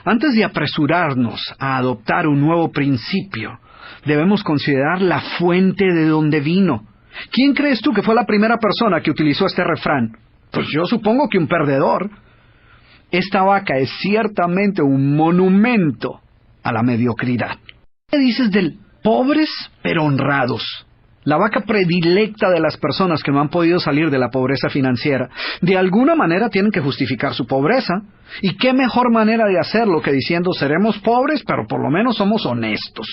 antes de apresurarnos a adoptar un nuevo principio, debemos considerar la fuente de donde vino. ¿Quién crees tú que fue la primera persona que utilizó este refrán? Pues yo supongo que un perdedor. Esta vaca es ciertamente un monumento a la mediocridad. ¿Qué dices del pobres pero honrados? La vaca predilecta de las personas que no han podido salir de la pobreza financiera. De alguna manera tienen que justificar su pobreza. ¿Y qué mejor manera de hacerlo que diciendo seremos pobres pero por lo menos somos honestos?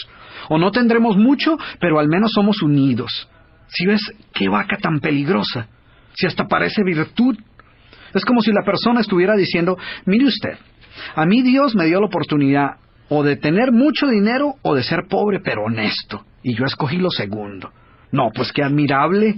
O no tendremos mucho, pero al menos somos unidos. ¿Sí ves qué vaca tan peligrosa? Si hasta parece virtud. Es como si la persona estuviera diciendo, mire usted, a mí Dios me dio la oportunidad o de tener mucho dinero o de ser pobre pero honesto. Y yo escogí lo segundo. No, pues qué admirable.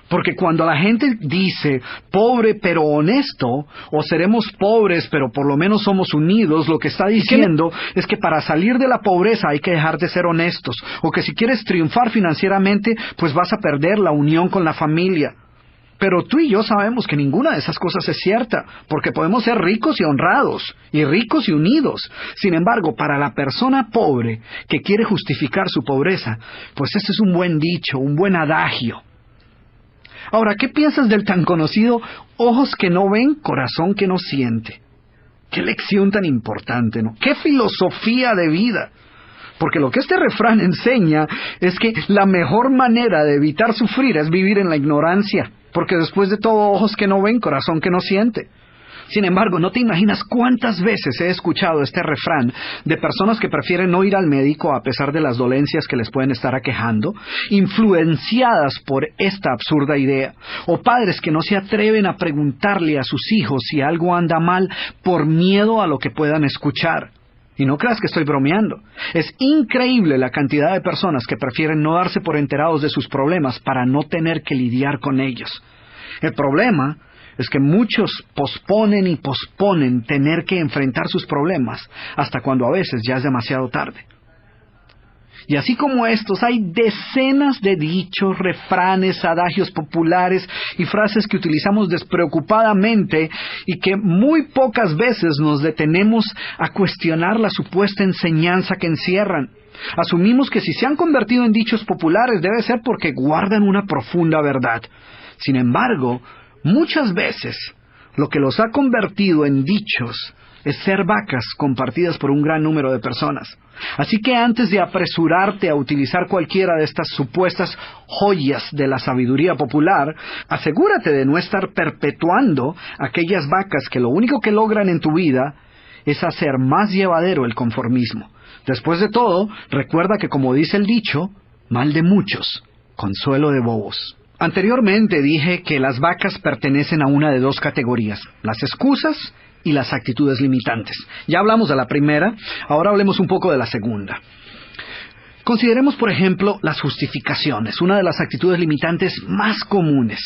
Porque cuando la gente dice pobre pero honesto, o seremos pobres pero por lo menos somos unidos, lo que está diciendo es que para salir de la pobreza hay que dejar de ser honestos, o que si quieres triunfar financieramente, pues vas a perder la unión con la familia. Pero tú y yo sabemos que ninguna de esas cosas es cierta, porque podemos ser ricos y honrados, y ricos y unidos. Sin embargo, para la persona pobre que quiere justificar su pobreza, pues ese es un buen dicho, un buen adagio. Ahora, ¿qué piensas del tan conocido ojos que no ven, corazón que no siente? Qué lección tan importante, ¿no? Qué filosofía de vida. Porque lo que este refrán enseña es que la mejor manera de evitar sufrir es vivir en la ignorancia. Porque después de todo, ojos que no ven, corazón que no siente. Sin embargo, no te imaginas cuántas veces he escuchado este refrán de personas que prefieren no ir al médico a pesar de las dolencias que les pueden estar aquejando, influenciadas por esta absurda idea, o padres que no se atreven a preguntarle a sus hijos si algo anda mal por miedo a lo que puedan escuchar. Y no creas que estoy bromeando. Es increíble la cantidad de personas que prefieren no darse por enterados de sus problemas para no tener que lidiar con ellos. El problema es que muchos posponen y posponen tener que enfrentar sus problemas hasta cuando a veces ya es demasiado tarde. Y así como estos, hay decenas de dichos, refranes, adagios populares y frases que utilizamos despreocupadamente y que muy pocas veces nos detenemos a cuestionar la supuesta enseñanza que encierran. Asumimos que si se han convertido en dichos populares debe ser porque guardan una profunda verdad. Sin embargo, muchas veces lo que los ha convertido en dichos es ser vacas compartidas por un gran número de personas. Así que antes de apresurarte a utilizar cualquiera de estas supuestas joyas de la sabiduría popular, asegúrate de no estar perpetuando aquellas vacas que lo único que logran en tu vida es hacer más llevadero el conformismo. Después de todo, recuerda que como dice el dicho, mal de muchos, consuelo de bobos. Anteriormente dije que las vacas pertenecen a una de dos categorías, las excusas y las actitudes limitantes. Ya hablamos de la primera, ahora hablemos un poco de la segunda. Consideremos, por ejemplo, las justificaciones, una de las actitudes limitantes más comunes.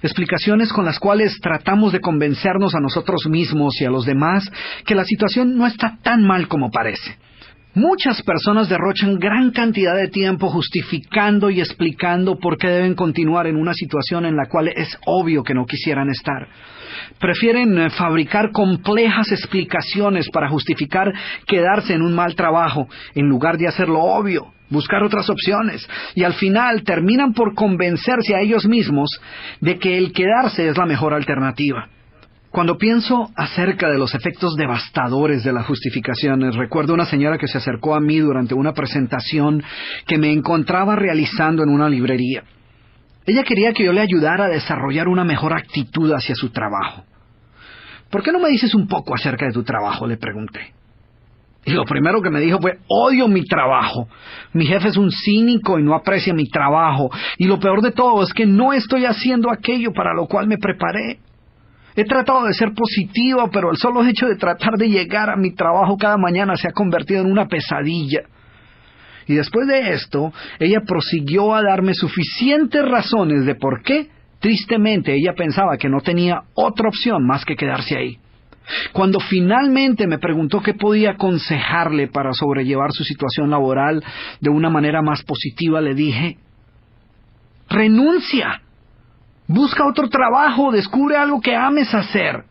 Explicaciones con las cuales tratamos de convencernos a nosotros mismos y a los demás que la situación no está tan mal como parece. Muchas personas derrochan gran cantidad de tiempo justificando y explicando por qué deben continuar en una situación en la cual es obvio que no quisieran estar. Prefieren fabricar complejas explicaciones para justificar quedarse en un mal trabajo, en lugar de hacer lo obvio, buscar otras opciones, y al final terminan por convencerse a ellos mismos de que el quedarse es la mejor alternativa. Cuando pienso acerca de los efectos devastadores de las justificaciones, recuerdo una señora que se acercó a mí durante una presentación que me encontraba realizando en una librería. Ella quería que yo le ayudara a desarrollar una mejor actitud hacia su trabajo. ¿Por qué no me dices un poco acerca de tu trabajo?, le pregunté. Y lo primero que me dijo fue, odio mi trabajo. Mi jefe es un cínico y no aprecia mi trabajo. Y lo peor de todo es que no estoy haciendo aquello para lo cual me preparé. He tratado de ser positiva, pero el solo hecho de tratar de llegar a mi trabajo cada mañana se ha convertido en una pesadilla. Y después de esto, ella prosiguió a darme suficientes razones de por qué, tristemente, ella pensaba que no tenía otra opción más que quedarse ahí. Cuando finalmente me preguntó qué podía aconsejarle para sobrellevar su situación laboral de una manera más positiva, le dije, renuncia. Busca otro trabajo, descubre algo que ames hacer.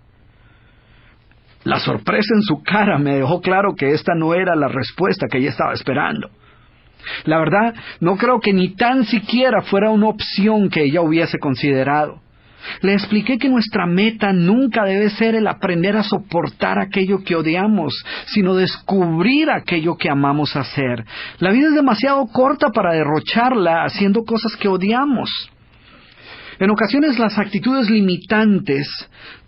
La sorpresa en su cara me dejó claro que esta no era la respuesta que ella estaba esperando. La verdad, no creo que ni tan siquiera fuera una opción que ella hubiese considerado. Le expliqué que nuestra meta nunca debe ser el aprender a soportar aquello que odiamos, sino descubrir aquello que amamos hacer. La vida es demasiado corta para derrocharla haciendo cosas que odiamos. En ocasiones las actitudes limitantes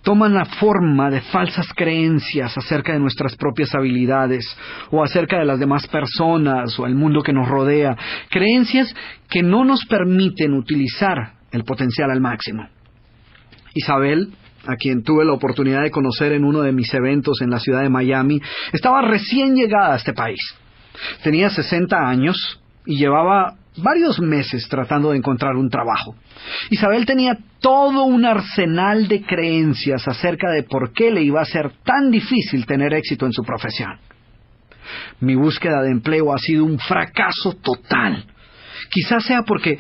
toman la forma de falsas creencias acerca de nuestras propias habilidades o acerca de las demás personas o el mundo que nos rodea. Creencias que no nos permiten utilizar el potencial al máximo. Isabel, a quien tuve la oportunidad de conocer en uno de mis eventos en la ciudad de Miami, estaba recién llegada a este país. Tenía 60 años y llevaba varios meses tratando de encontrar un trabajo. Isabel tenía todo un arsenal de creencias acerca de por qué le iba a ser tan difícil tener éxito en su profesión. Mi búsqueda de empleo ha sido un fracaso total. Quizás sea porque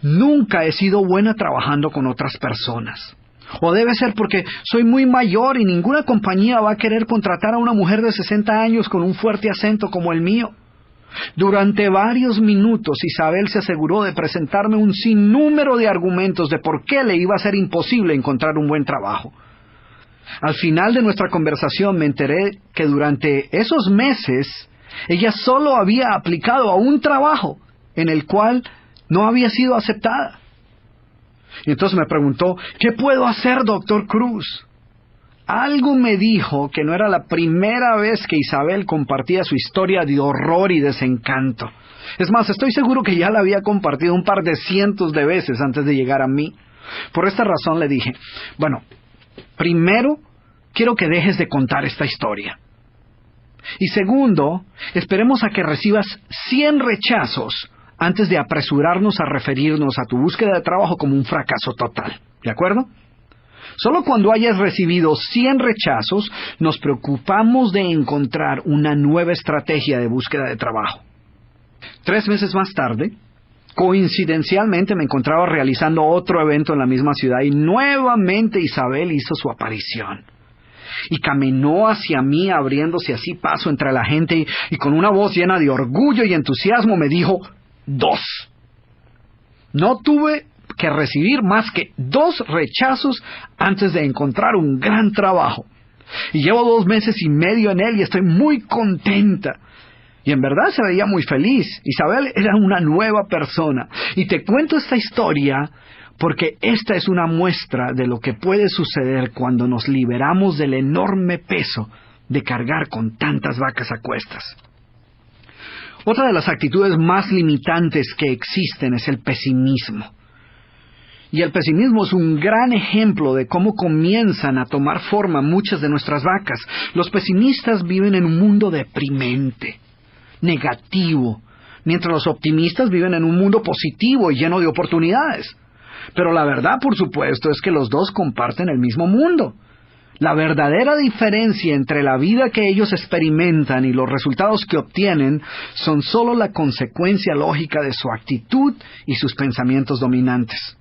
nunca he sido buena trabajando con otras personas. O debe ser porque soy muy mayor y ninguna compañía va a querer contratar a una mujer de 60 años con un fuerte acento como el mío. Durante varios minutos Isabel se aseguró de presentarme un sinnúmero de argumentos de por qué le iba a ser imposible encontrar un buen trabajo. Al final de nuestra conversación me enteré que durante esos meses ella solo había aplicado a un trabajo en el cual no había sido aceptada. Y entonces me preguntó, ¿qué puedo hacer, doctor Cruz? algo me dijo que no era la primera vez que Isabel compartía su historia de horror y desencanto. Es más, estoy seguro que ya la había compartido un par de cientos de veces antes de llegar a mí. Por esta razón le dije, bueno, primero, quiero que dejes de contar esta historia. Y segundo, esperemos a que recibas 100 rechazos antes de apresurarnos a referirnos a tu búsqueda de trabajo como un fracaso total. ¿De acuerdo? Solo cuando hayas recibido 100 rechazos, nos preocupamos de encontrar una nueva estrategia de búsqueda de trabajo. 3 meses más tarde, coincidencialmente me encontraba realizando otro evento en la misma ciudad y nuevamente Isabel hizo su aparición. Y caminó hacia mí abriéndose así paso entre la gente y con una voz llena de orgullo y entusiasmo me dijo 2. No tuve que recibir más que 2 rechazos antes de encontrar un gran trabajo. Y llevo 2 meses y medio en él y estoy muy contenta. Y en verdad se veía muy feliz. Isabel era una nueva persona. Y te cuento esta historia porque esta es una muestra de lo que puede suceder cuando nos liberamos del enorme peso de cargar con tantas vacas a cuestas. Otra de las actitudes más limitantes que existen es el pesimismo. Y el pesimismo es un gran ejemplo de cómo comienzan a tomar forma muchas de nuestras vacas. Los pesimistas viven en un mundo deprimente, negativo, mientras los optimistas viven en un mundo positivo y lleno de oportunidades. Pero la verdad, por supuesto, es que los dos comparten el mismo mundo. La verdadera diferencia entre la vida que ellos experimentan y los resultados que obtienen son solo la consecuencia lógica de su actitud y sus pensamientos dominantes.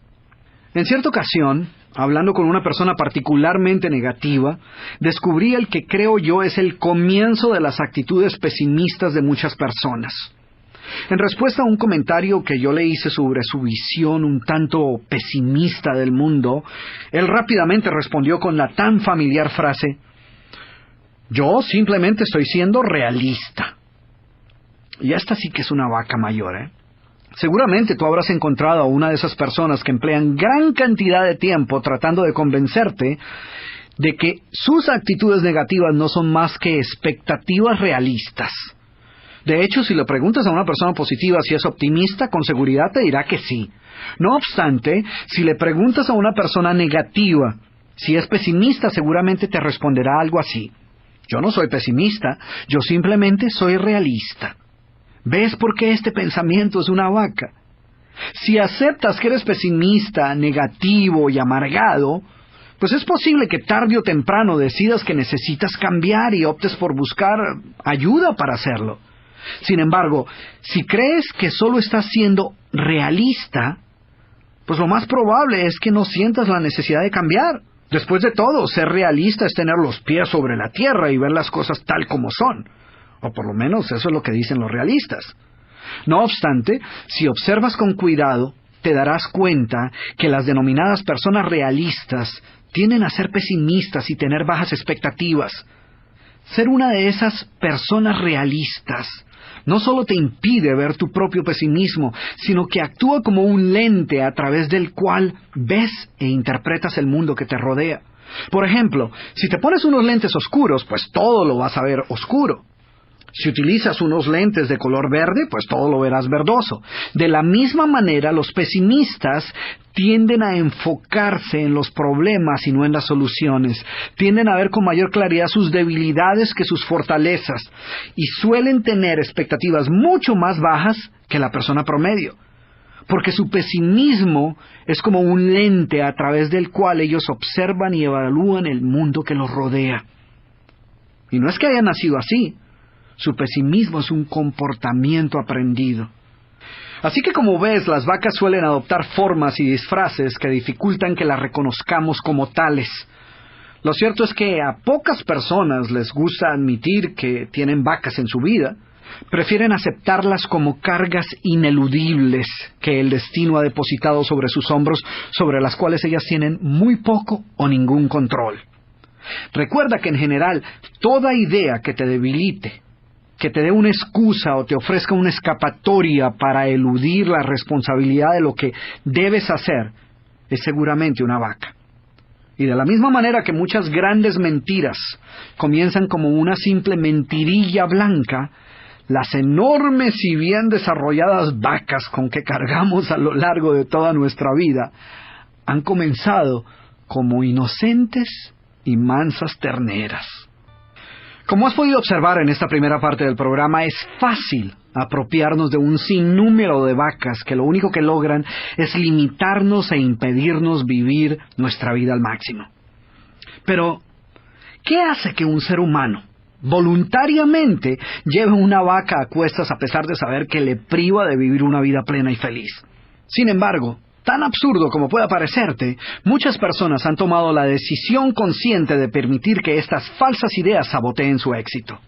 En cierta ocasión, hablando con una persona particularmente negativa, descubrí el que creo yo es el comienzo de las actitudes pesimistas de muchas personas. En respuesta a un comentario que yo le hice sobre su visión un tanto pesimista del mundo, él rápidamente respondió con la tan familiar frase, yo simplemente estoy siendo realista. Y esta sí que es una vaca mayor, ¿eh? Seguramente tú habrás encontrado a una de esas personas que emplean gran cantidad de tiempo tratando de convencerte de que sus actitudes negativas no son más que expectativas realistas. De hecho, si le preguntas a una persona positiva si es optimista, con seguridad te dirá que sí. No obstante, si le preguntas a una persona negativa si es pesimista, seguramente te responderá algo así. Yo no soy pesimista, yo simplemente soy realista. ¿Ves por qué este pensamiento es una vaca? Si aceptas que eres pesimista, negativo y amargado, pues es posible que tarde o temprano decidas que necesitas cambiar y optes por buscar ayuda para hacerlo. Sin embargo, si crees que solo estás siendo realista, pues lo más probable es que no sientas la necesidad de cambiar. Después de todo, ser realista es tener los pies sobre la tierra y ver las cosas tal como son. O por lo menos eso es lo que dicen los realistas. No obstante, si observas con cuidado, te darás cuenta que las denominadas personas realistas tienden a ser pesimistas y tener bajas expectativas. Ser una de esas personas realistas no solo te impide ver tu propio pesimismo, sino que actúa como un lente a través del cual ves e interpretas el mundo que te rodea. Por ejemplo, si te pones unos lentes oscuros, pues todo lo vas a ver oscuro. Si utilizas unos lentes de color verde, pues todo lo verás verdoso. De la misma manera, los pesimistas tienden a enfocarse en los problemas y no en las soluciones. Tienden a ver con mayor claridad sus debilidades que sus fortalezas. Y suelen tener expectativas mucho más bajas que la persona promedio. Porque su pesimismo es como un lente a través del cual ellos observan y evalúan el mundo que los rodea. Y no es que hayan nacido así. Su pesimismo es un comportamiento aprendido. Así que como ves, las vacas suelen adoptar formas y disfraces que dificultan que las reconozcamos como tales. Lo cierto es que a pocas personas les gusta admitir que tienen vacas en su vida. Prefieren aceptarlas como cargas ineludibles que el destino ha depositado sobre sus hombros, sobre las cuales ellas tienen muy poco o ningún control. Recuerda que en general, toda idea que te debilite, que te dé una excusa o te ofrezca una escapatoria para eludir la responsabilidad de lo que debes hacer, es seguramente una vaca. Y de la misma manera que muchas grandes mentiras comienzan como una simple mentirilla blanca, las enormes y bien desarrolladas vacas con que cargamos a lo largo de toda nuestra vida han comenzado como inocentes y mansas terneras. Como has podido observar en esta primera parte del programa, es fácil apropiarnos de un sinnúmero de vacas que lo único que logran es limitarnos e impedirnos vivir nuestra vida al máximo. Pero, ¿qué hace que un ser humano voluntariamente lleve una vaca a cuestas a pesar de saber que le priva de vivir una vida plena y feliz? Sin embargo, tan absurdo como pueda parecerte, muchas personas han tomado la decisión consciente de permitir que estas falsas ideas saboteen su éxito.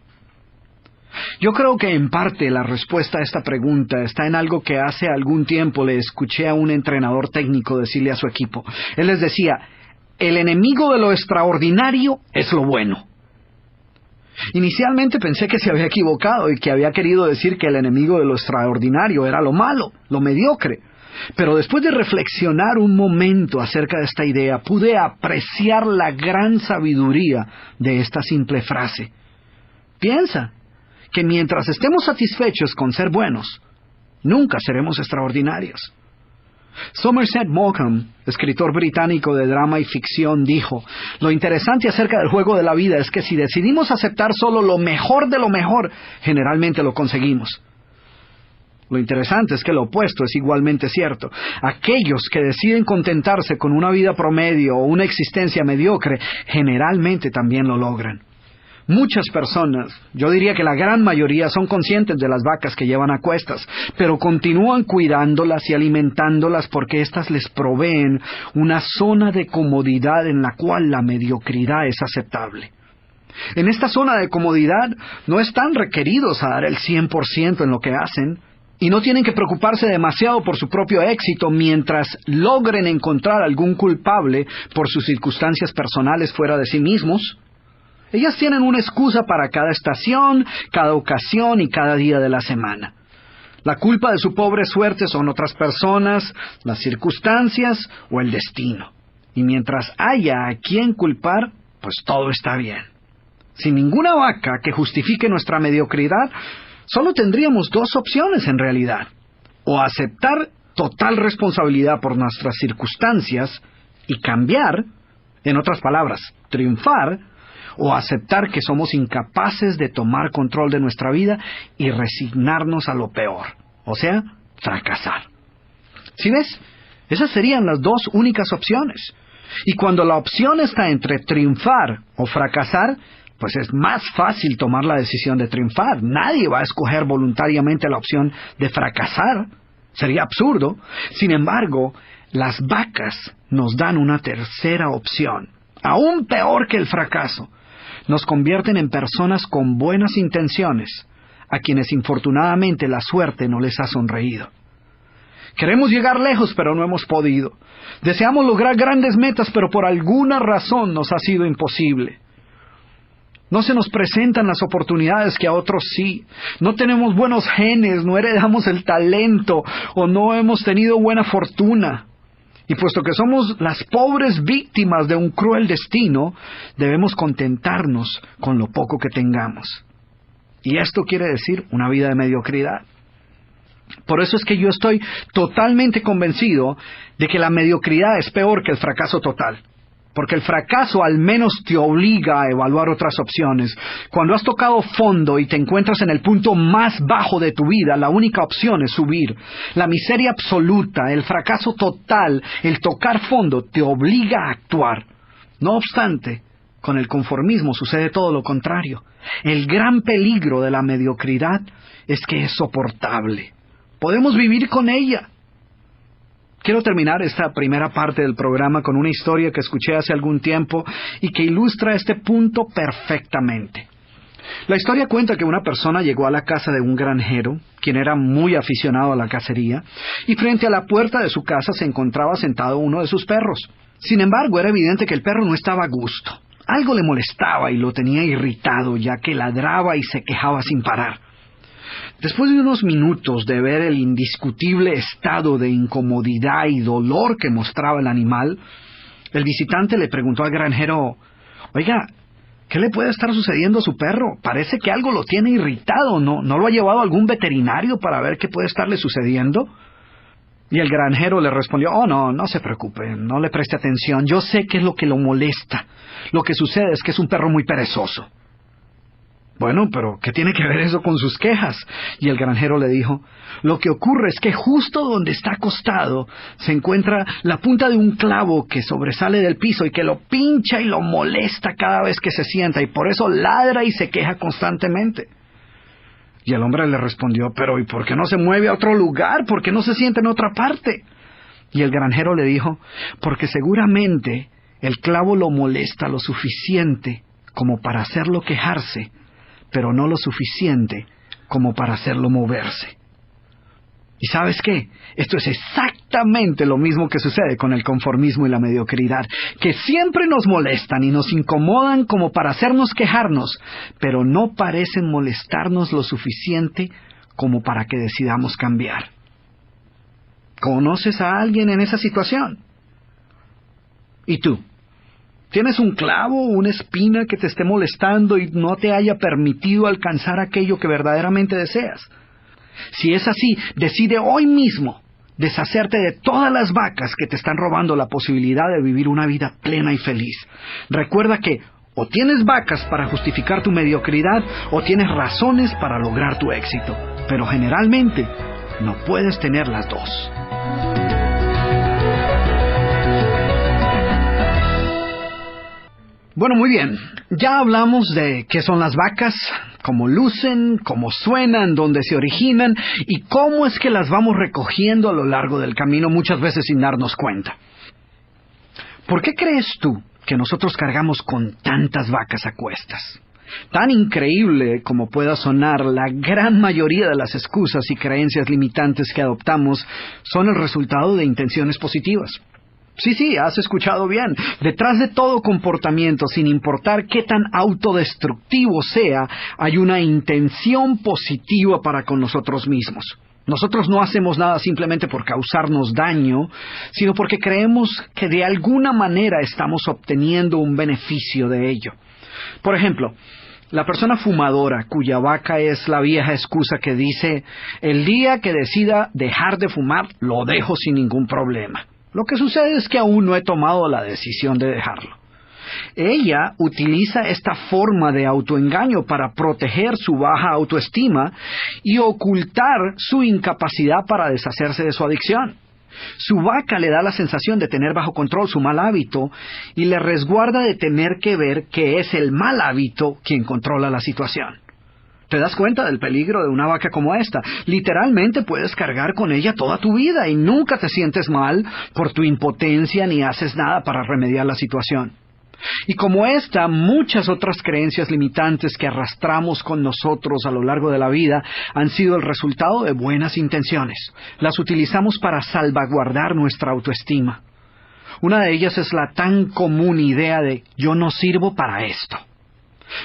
Yo creo que en parte la respuesta a esta pregunta está en algo que hace algún tiempo le escuché a un entrenador técnico decirle a su equipo. Él les decía, el enemigo de lo extraordinario es lo bueno. Inicialmente pensé que se había equivocado y que había querido decir que el enemigo de lo extraordinario era lo malo, lo mediocre. Pero después de reflexionar un momento acerca de esta idea, pude apreciar la gran sabiduría de esta simple frase. Piensa que mientras estemos satisfechos con ser buenos, nunca seremos extraordinarios. Somerset Maugham, escritor británico de drama y ficción, dijo, lo interesante acerca del juego de la vida es que si decidimos aceptar solo lo mejor de lo mejor, generalmente lo conseguimos. Lo interesante es que lo opuesto es igualmente cierto. Aquellos que deciden contentarse con una vida promedio o una existencia mediocre, generalmente también lo logran. Muchas personas, yo diría que la gran mayoría, son conscientes de las vacas que llevan a cuestas, pero continúan cuidándolas y alimentándolas porque éstas les proveen una zona de comodidad en la cual la mediocridad es aceptable. En esta zona de comodidad no están requeridos a dar el 100% en lo que hacen, y no tienen que preocuparse demasiado por su propio éxito mientras logren encontrar algún culpable por sus circunstancias personales fuera de sí mismos. Ellas tienen una excusa para cada estación, cada ocasión y cada día de la semana. La culpa de su pobre suerte son otras personas, las circunstancias o el destino. Y mientras haya a quien culpar, pues todo está bien. Sin ninguna vaca que justifique nuestra mediocridad, solo tendríamos dos opciones en realidad. O aceptar total responsabilidad por nuestras circunstancias y cambiar, en otras palabras, triunfar, o aceptar que somos incapaces de tomar control de nuestra vida y resignarnos a lo peor, o sea, fracasar. ¿Sí ves? Esas serían las dos únicas opciones. Y cuando la opción está entre triunfar o fracasar, pues es más fácil tomar la decisión de triunfar. Nadie va a escoger voluntariamente la opción de fracasar. Sería absurdo. Sin embargo, las vacas nos dan una tercera opción, aún peor que el fracaso. Nos convierten en personas con buenas intenciones, a quienes infortunadamente la suerte no les ha sonreído. Queremos llegar lejos, pero no hemos podido. Deseamos lograr grandes metas, pero por alguna razón nos ha sido imposible. No se nos presentan las oportunidades que a otros sí. No tenemos buenos genes, no heredamos el talento o no hemos tenido buena fortuna. Y puesto que somos las pobres víctimas de un cruel destino, debemos contentarnos con lo poco que tengamos. Y esto quiere decir una vida de mediocridad. Por eso es que yo estoy totalmente convencido de que la mediocridad es peor que el fracaso total. Porque el fracaso al menos te obliga a evaluar otras opciones. Cuando has tocado fondo y te encuentras en el punto más bajo de tu vida, la única opción es subir. La miseria absoluta, el fracaso total, el tocar fondo, te obliga a actuar. No obstante, con el conformismo sucede todo lo contrario. El gran peligro de la mediocridad es que es soportable. Podemos vivir con ella. Quiero terminar esta primera parte del programa con una historia que escuché hace algún tiempo y que ilustra este punto perfectamente. La historia cuenta que una persona llegó a la casa de un granjero, quien era muy aficionado a la cacería, y frente a la puerta de su casa se encontraba sentado uno de sus perros. Sin embargo, era evidente que el perro no estaba a gusto. Algo le molestaba y lo tenía irritado, ya que ladraba y se quejaba sin parar. Después de unos minutos de ver el indiscutible estado de incomodidad y dolor que mostraba el animal, El visitante le preguntó al granjero: «Oiga, ¿qué le puede estar sucediendo a su perro? Parece que algo lo tiene irritado. ¿No lo ha llevado a algún veterinario para ver qué puede estarle sucediendo?» Y el granjero le respondió: «Oh, no se preocupe, no le preste atención. Yo sé qué es lo que lo molesta. Lo que sucede es que es un perro muy perezoso». «Bueno, pero ¿qué tiene que ver eso con sus quejas?». Y el granjero le dijo: «Lo que ocurre es que justo donde está acostado se encuentra la punta de un clavo que sobresale del piso y que lo pincha y lo molesta cada vez que se sienta, y por eso ladra y se queja constantemente». Y el hombre le respondió: «Pero ¿y por qué no se mueve a otro lugar? ¿Por qué no se sienta en otra parte?». Y el granjero le dijo: «Porque seguramente el clavo lo molesta lo suficiente como para hacerlo quejarse, pero no lo suficiente como para hacerlo moverse». ¿Y sabes qué? Esto es exactamente lo mismo que sucede con el conformismo y la mediocridad, que siempre nos molestan y nos incomodan como para hacernos quejarnos, pero no parecen molestarnos lo suficiente como para que decidamos cambiar. ¿Conoces a alguien en esa situación? ¿Y tú? ¿Tienes un clavo o una espina que te esté molestando y no te haya permitido alcanzar aquello que verdaderamente deseas? Si es así, decide hoy mismo deshacerte de todas las vacas que te están robando la posibilidad de vivir una vida plena y feliz. Recuerda que o tienes vacas para justificar tu mediocridad o tienes razones para lograr tu éxito, pero generalmente no puedes tener las dos. Bueno, muy bien. Ya hablamos de qué son las vacas, cómo lucen, cómo suenan, dónde se originan y cómo es que las vamos recogiendo a lo largo del camino, muchas veces sin darnos cuenta. ¿Por qué crees tú que nosotros cargamos con tantas vacas a cuestas? Tan increíble como pueda sonar, la gran mayoría de las excusas y creencias limitantes que adoptamos son el resultado de intenciones positivas. Sí, has escuchado bien. Detrás de todo comportamiento, sin importar qué tan autodestructivo sea, hay una intención positiva para con nosotros mismos. Nosotros no hacemos nada simplemente por causarnos daño, sino porque creemos que de alguna manera estamos obteniendo un beneficio de ello. Por ejemplo, la persona fumadora cuya vaca es la vieja excusa que dice: «El día que decida dejar de fumar, lo dejo sin ningún problema». Lo que sucede es que aún no he tomado la decisión de dejarlo. Ella utiliza esta forma de autoengaño para proteger su baja autoestima y ocultar su incapacidad para deshacerse de su adicción. Su vaca le da la sensación de tener bajo control su mal hábito y le resguarda de tener que ver que es el mal hábito quien controla la situación. ¿Te das cuenta del peligro de una vaca como esta? Literalmente puedes cargar con ella toda tu vida y nunca te sientes mal por tu impotencia ni haces nada para remediar la situación. Y como esta, muchas otras creencias limitantes que arrastramos con nosotros a lo largo de la vida han sido el resultado de buenas intenciones. Las utilizamos para salvaguardar nuestra autoestima. Una de ellas es la tan común idea de «yo no sirvo para esto».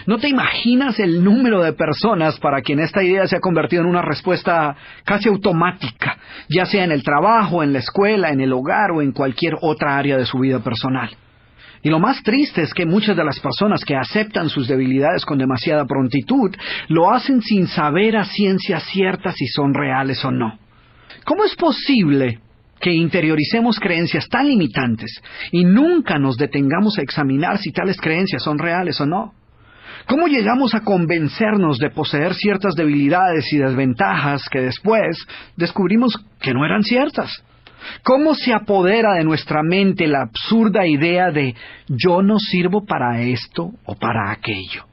¿No te imaginas el número de personas para quien esta idea se ha convertido en una respuesta casi automática, ya sea en el trabajo, en la escuela, en el hogar o en cualquier otra área de su vida personal? Y lo más triste es que muchas de las personas que aceptan sus debilidades con demasiada prontitud lo hacen sin saber a ciencia cierta si son reales o no. ¿Cómo es posible que interioricemos creencias tan limitantes y nunca nos detengamos a examinar si tales creencias son reales o no? ¿Cómo llegamos a convencernos de poseer ciertas debilidades y desventajas que después descubrimos que no eran ciertas? ¿Cómo se apodera de nuestra mente la absurda idea de «yo no sirvo para esto o para aquello»?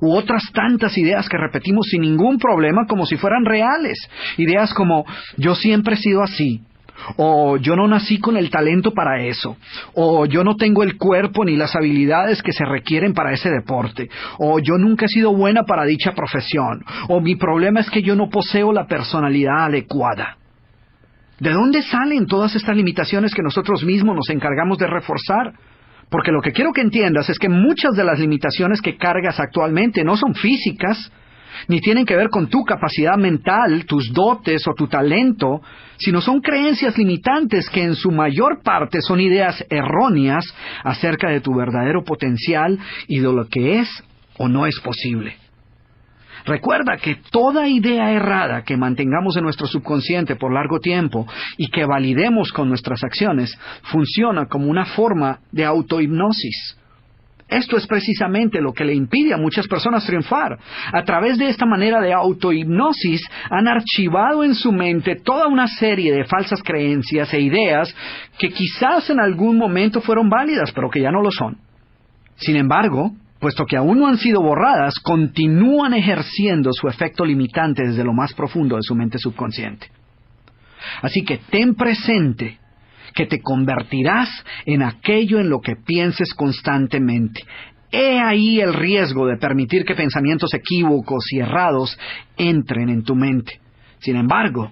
U otras tantas ideas que repetimos sin ningún problema como si fueran reales. Ideas como «yo siempre he sido así», o «yo no nací con el talento para eso», o «yo no tengo el cuerpo ni las habilidades que se requieren para ese deporte», o «yo nunca he sido buena para dicha profesión», o «mi problema es que yo no poseo la personalidad adecuada». ¿De dónde salen todas estas limitaciones que nosotros mismos nos encargamos de reforzar? Porque lo que quiero que entiendas es que muchas de las limitaciones que cargas actualmente no son físicas, ni tienen que ver con tu capacidad mental, tus dotes o tu talento, sino son creencias limitantes que en su mayor parte son ideas erróneas acerca de tu verdadero potencial y de lo que es o no es posible. Recuerda que toda idea errada que mantengamos en nuestro subconsciente por largo tiempo y que validemos con nuestras acciones funciona como una forma de autohipnosis. Esto es precisamente lo que le impide a muchas personas triunfar. A través de esta manera de autohipnosis han archivado en su mente toda una serie de falsas creencias e ideas que quizás en algún momento fueron válidas, pero que ya no lo son. Sin embargo, puesto que aún no han sido borradas, continúan ejerciendo su efecto limitante desde lo más profundo de su mente subconsciente. Así que ten presente que te convertirás en aquello en lo que pienses constantemente. He ahí el riesgo de permitir que pensamientos equívocos y errados entren en tu mente. Sin embargo,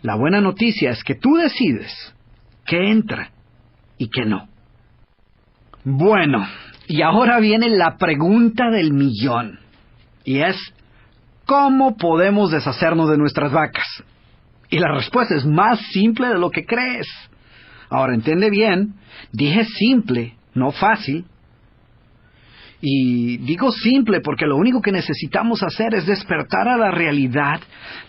la buena noticia es que tú decides qué entra y qué no. Bueno, y ahora viene la pregunta del millón. Y es, ¿cómo podemos deshacernos de nuestras vacas? Y la respuesta es más simple de lo que crees. Ahora, entiende bien, dije simple, no fácil. Y digo simple porque lo único que necesitamos hacer es despertar a la realidad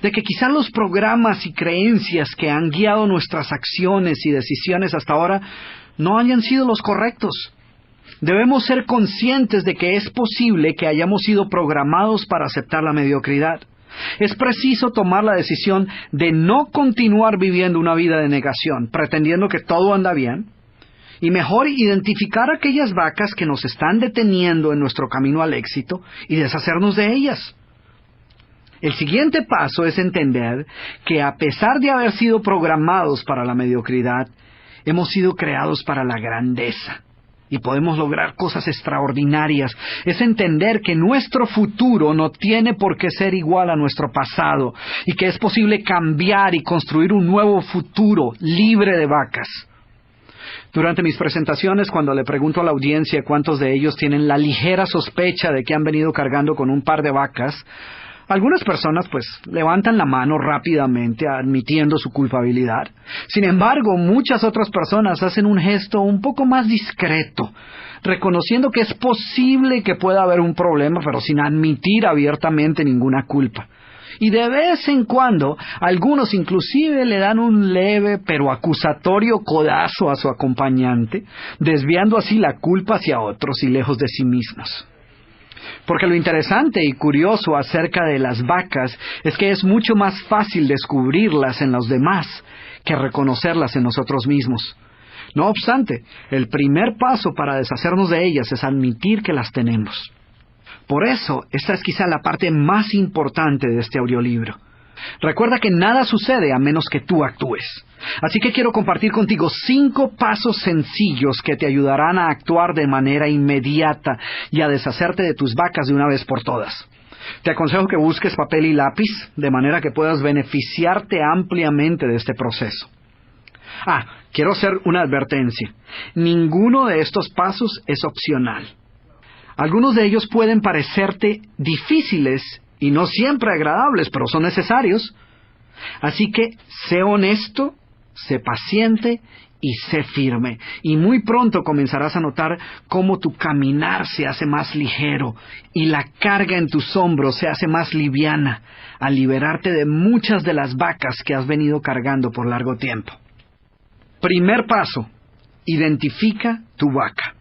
de que quizá los programas y creencias que han guiado nuestras acciones y decisiones hasta ahora no hayan sido los correctos. Debemos ser conscientes de que es posible que hayamos sido programados para aceptar la mediocridad. Es preciso tomar la decisión de no continuar viviendo una vida de negación, pretendiendo que todo anda bien, y mejor identificar aquellas vacas que nos están deteniendo en nuestro camino al éxito y deshacernos de ellas. El siguiente paso es entender que a pesar de haber sido programados para la mediocridad, hemos sido creados para la grandeza. Y podemos lograr cosas extraordinarias. Es entender que nuestro futuro no tiene por qué ser igual a nuestro pasado y que es posible cambiar y construir un nuevo futuro libre de vacas. Durante mis presentaciones, cuando le pregunto a la audiencia cuántos de ellos tienen la ligera sospecha de que han venido cargando con un par de vacas, algunas personas levantan la mano rápidamente admitiendo su culpabilidad. Sin embargo, muchas otras personas hacen un gesto un poco más discreto, reconociendo que es posible que pueda haber un problema, pero sin admitir abiertamente ninguna culpa. Y de vez en cuando, algunos inclusive le dan un leve pero acusatorio codazo a su acompañante, desviando así la culpa hacia otros y lejos de sí mismos. Porque lo interesante y curioso acerca de las vacas es que es mucho más fácil descubrirlas en los demás que reconocerlas en nosotros mismos. No obstante, el primer paso para deshacernos de ellas es admitir que las tenemos. Por eso, esta es quizá la parte más importante de este audiolibro. Recuerda que nada sucede a menos que tú actúes. Así que quiero compartir contigo 5 pasos sencillos que te ayudarán a actuar de manera inmediata y a deshacerte de tus vacas de una vez por todas. Te aconsejo que busques papel y lápiz, de manera que puedas beneficiarte ampliamente de este proceso. Quiero hacer una advertencia. Ninguno de estos pasos es opcional. Algunos de ellos pueden parecerte difíciles y no siempre agradables, pero son necesarios. Así que sé honesto, sé paciente y sé firme. Y muy pronto comenzarás a notar cómo tu caminar se hace más ligero y la carga en tus hombros se hace más liviana al liberarte de muchas de las vacas que has venido cargando por largo tiempo. Primer paso, identifica tu vaca.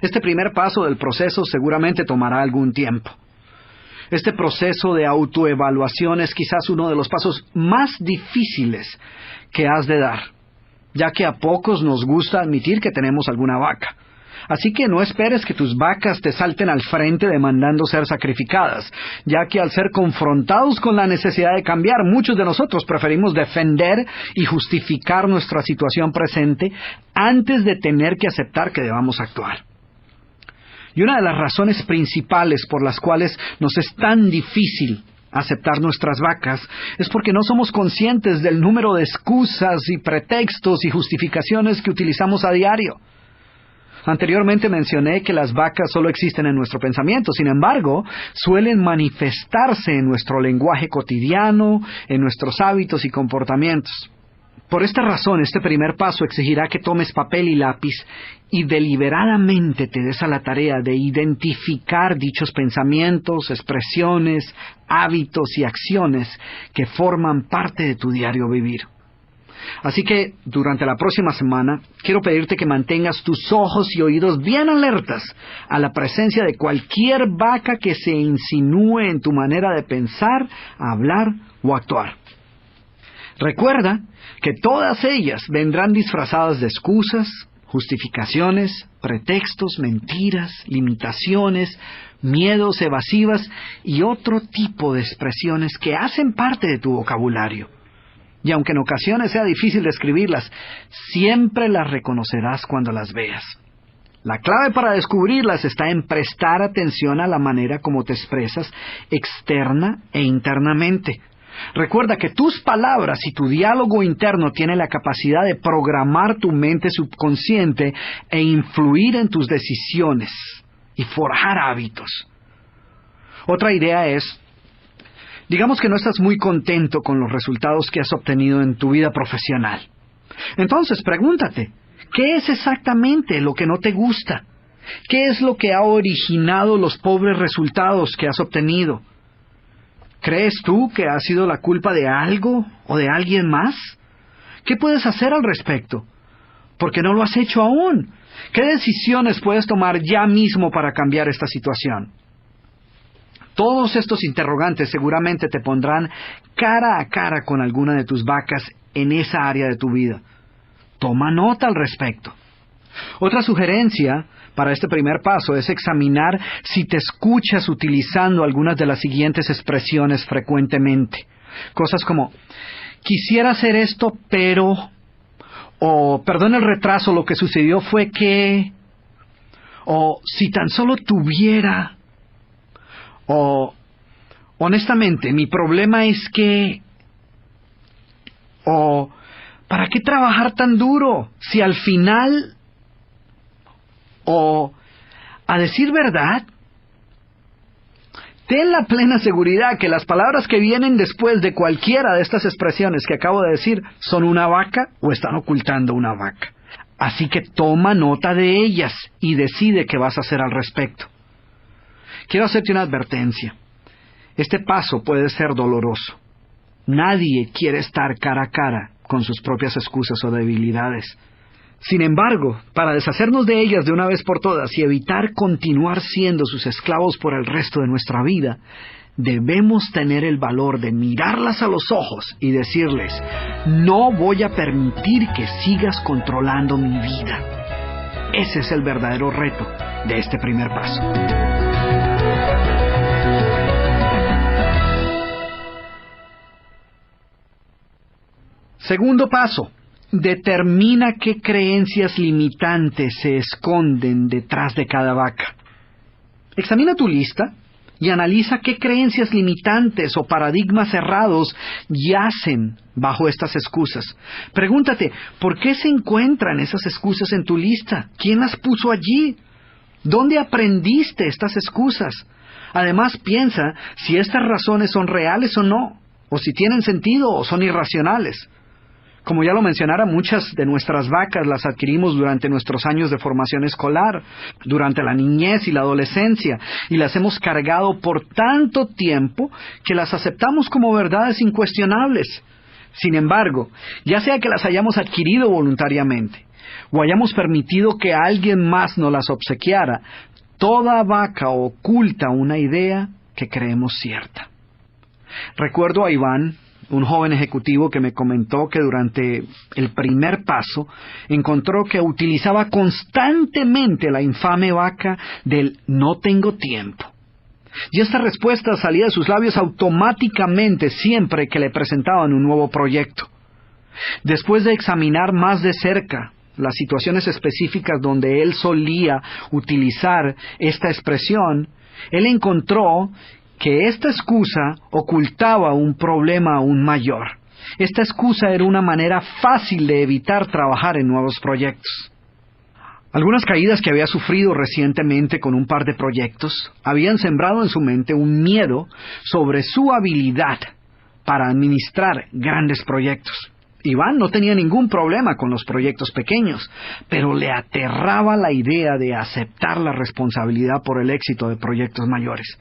Este primer paso del proceso seguramente tomará algún tiempo. Este proceso de autoevaluación es quizás uno de los pasos más difíciles que has de dar, ya que a pocos nos gusta admitir que tenemos alguna vaca. Así que no esperes que tus vacas te salten al frente demandando ser sacrificadas, ya que al ser confrontados con la necesidad de cambiar, muchos de nosotros preferimos defender y justificar nuestra situación presente antes de tener que aceptar que debamos actuar. Y una de las razones principales por las cuales nos es tan difícil aceptar nuestras vacas es porque no somos conscientes del número de excusas y pretextos y justificaciones que utilizamos a diario. Anteriormente mencioné que las vacas solo existen en nuestro pensamiento, sin embargo, suelen manifestarse en nuestro lenguaje cotidiano, en nuestros hábitos y comportamientos. Por esta razón, este primer paso exigirá que tomes papel y lápiz y deliberadamente te des a la tarea de identificar dichos pensamientos, expresiones, hábitos y acciones que forman parte de tu diario vivir. Así que, durante la próxima semana, quiero pedirte que mantengas tus ojos y oídos bien alertas a la presencia de cualquier vaca que se insinúe en tu manera de pensar, hablar o actuar. Recuerda que todas ellas vendrán disfrazadas de excusas, justificaciones, pretextos, mentiras, limitaciones, miedos evasivas y otro tipo de expresiones que hacen parte de tu vocabulario. Y aunque en ocasiones sea difícil describirlas, siempre las reconocerás cuando las veas. La clave para descubrirlas está en prestar atención a la manera como te expresas externa e internamente. Recuerda que tus palabras y tu diálogo interno tienen la capacidad de programar tu mente subconsciente e influir en tus decisiones y forjar hábitos. Otra idea es, digamos que no estás muy contento con los resultados que has obtenido en tu vida profesional. Entonces pregúntate, ¿qué es exactamente lo que no te gusta? ¿Qué es lo que ha originado los pobres resultados que has obtenido? ¿Crees tú que ha sido la culpa de algo o de alguien más? ¿Qué puedes hacer al respecto? ¿Por qué no lo has hecho aún? ¿Qué decisiones puedes tomar ya mismo para cambiar esta situación? Todos estos interrogantes seguramente te pondrán cara a cara con alguna de tus vacas en esa área de tu vida. Toma nota al respecto. Otra sugerencia para este primer paso es examinar si te escuchas utilizando algunas de las siguientes expresiones frecuentemente. Cosas como, quisiera hacer esto, pero, o perdón el retraso, lo que sucedió fue que, o si tan solo tuviera, o honestamente mi problema es que, o ¿para qué trabajar tan duro si al final, o a decir verdad? Ten la plena seguridad que las palabras que vienen después de cualquiera de estas expresiones que acabo de decir son una vaca o están ocultando una vaca. Así que toma nota de ellas y decide qué vas a hacer al respecto. Quiero hacerte una advertencia. Este paso puede ser doloroso. Nadie quiere estar cara a cara con sus propias excusas o debilidades. Sin embargo, para deshacernos de ellas de una vez por todas y evitar continuar siendo sus esclavos por el resto de nuestra vida, debemos tener el valor de mirarlas a los ojos y decirles, no voy a permitir que sigas controlando mi vida. Ese es el verdadero reto de este primer paso. Segundo paso. Determina qué creencias limitantes se esconden detrás de cada vaca. Examina tu lista y analiza qué creencias limitantes o paradigmas errados yacen bajo estas excusas. Pregúntate, ¿por qué se encuentran esas excusas en tu lista? ¿Quién las puso allí? ¿Dónde aprendiste estas excusas? Además, piensa si estas razones son reales o no, o si tienen sentido o son irracionales. Como ya lo mencionara, muchas de nuestras vacas las adquirimos durante nuestros años de formación escolar, durante la niñez y la adolescencia, y las hemos cargado por tanto tiempo que las aceptamos como verdades incuestionables. Sin embargo, ya sea que las hayamos adquirido voluntariamente, o hayamos permitido que alguien más nos las obsequiara, toda vaca oculta una idea que creemos cierta. Recuerdo a Iván, un joven ejecutivo que me comentó que durante el primer paso encontró que utilizaba constantemente la infame vaca del no tengo tiempo. Y esta respuesta salía de sus labios automáticamente siempre que le presentaban un nuevo proyecto. Después de examinar más de cerca las situaciones específicas donde él solía utilizar esta expresión, él encontró que esta excusa ocultaba un problema aún mayor. Esta excusa era una manera fácil de evitar trabajar en nuevos proyectos. Algunas caídas que había sufrido recientemente con un par de proyectos habían sembrado en su mente un miedo sobre su habilidad para administrar grandes proyectos. Iván no tenía ningún problema con los proyectos pequeños, pero le aterraba la idea de aceptar la responsabilidad por el éxito de proyectos mayores.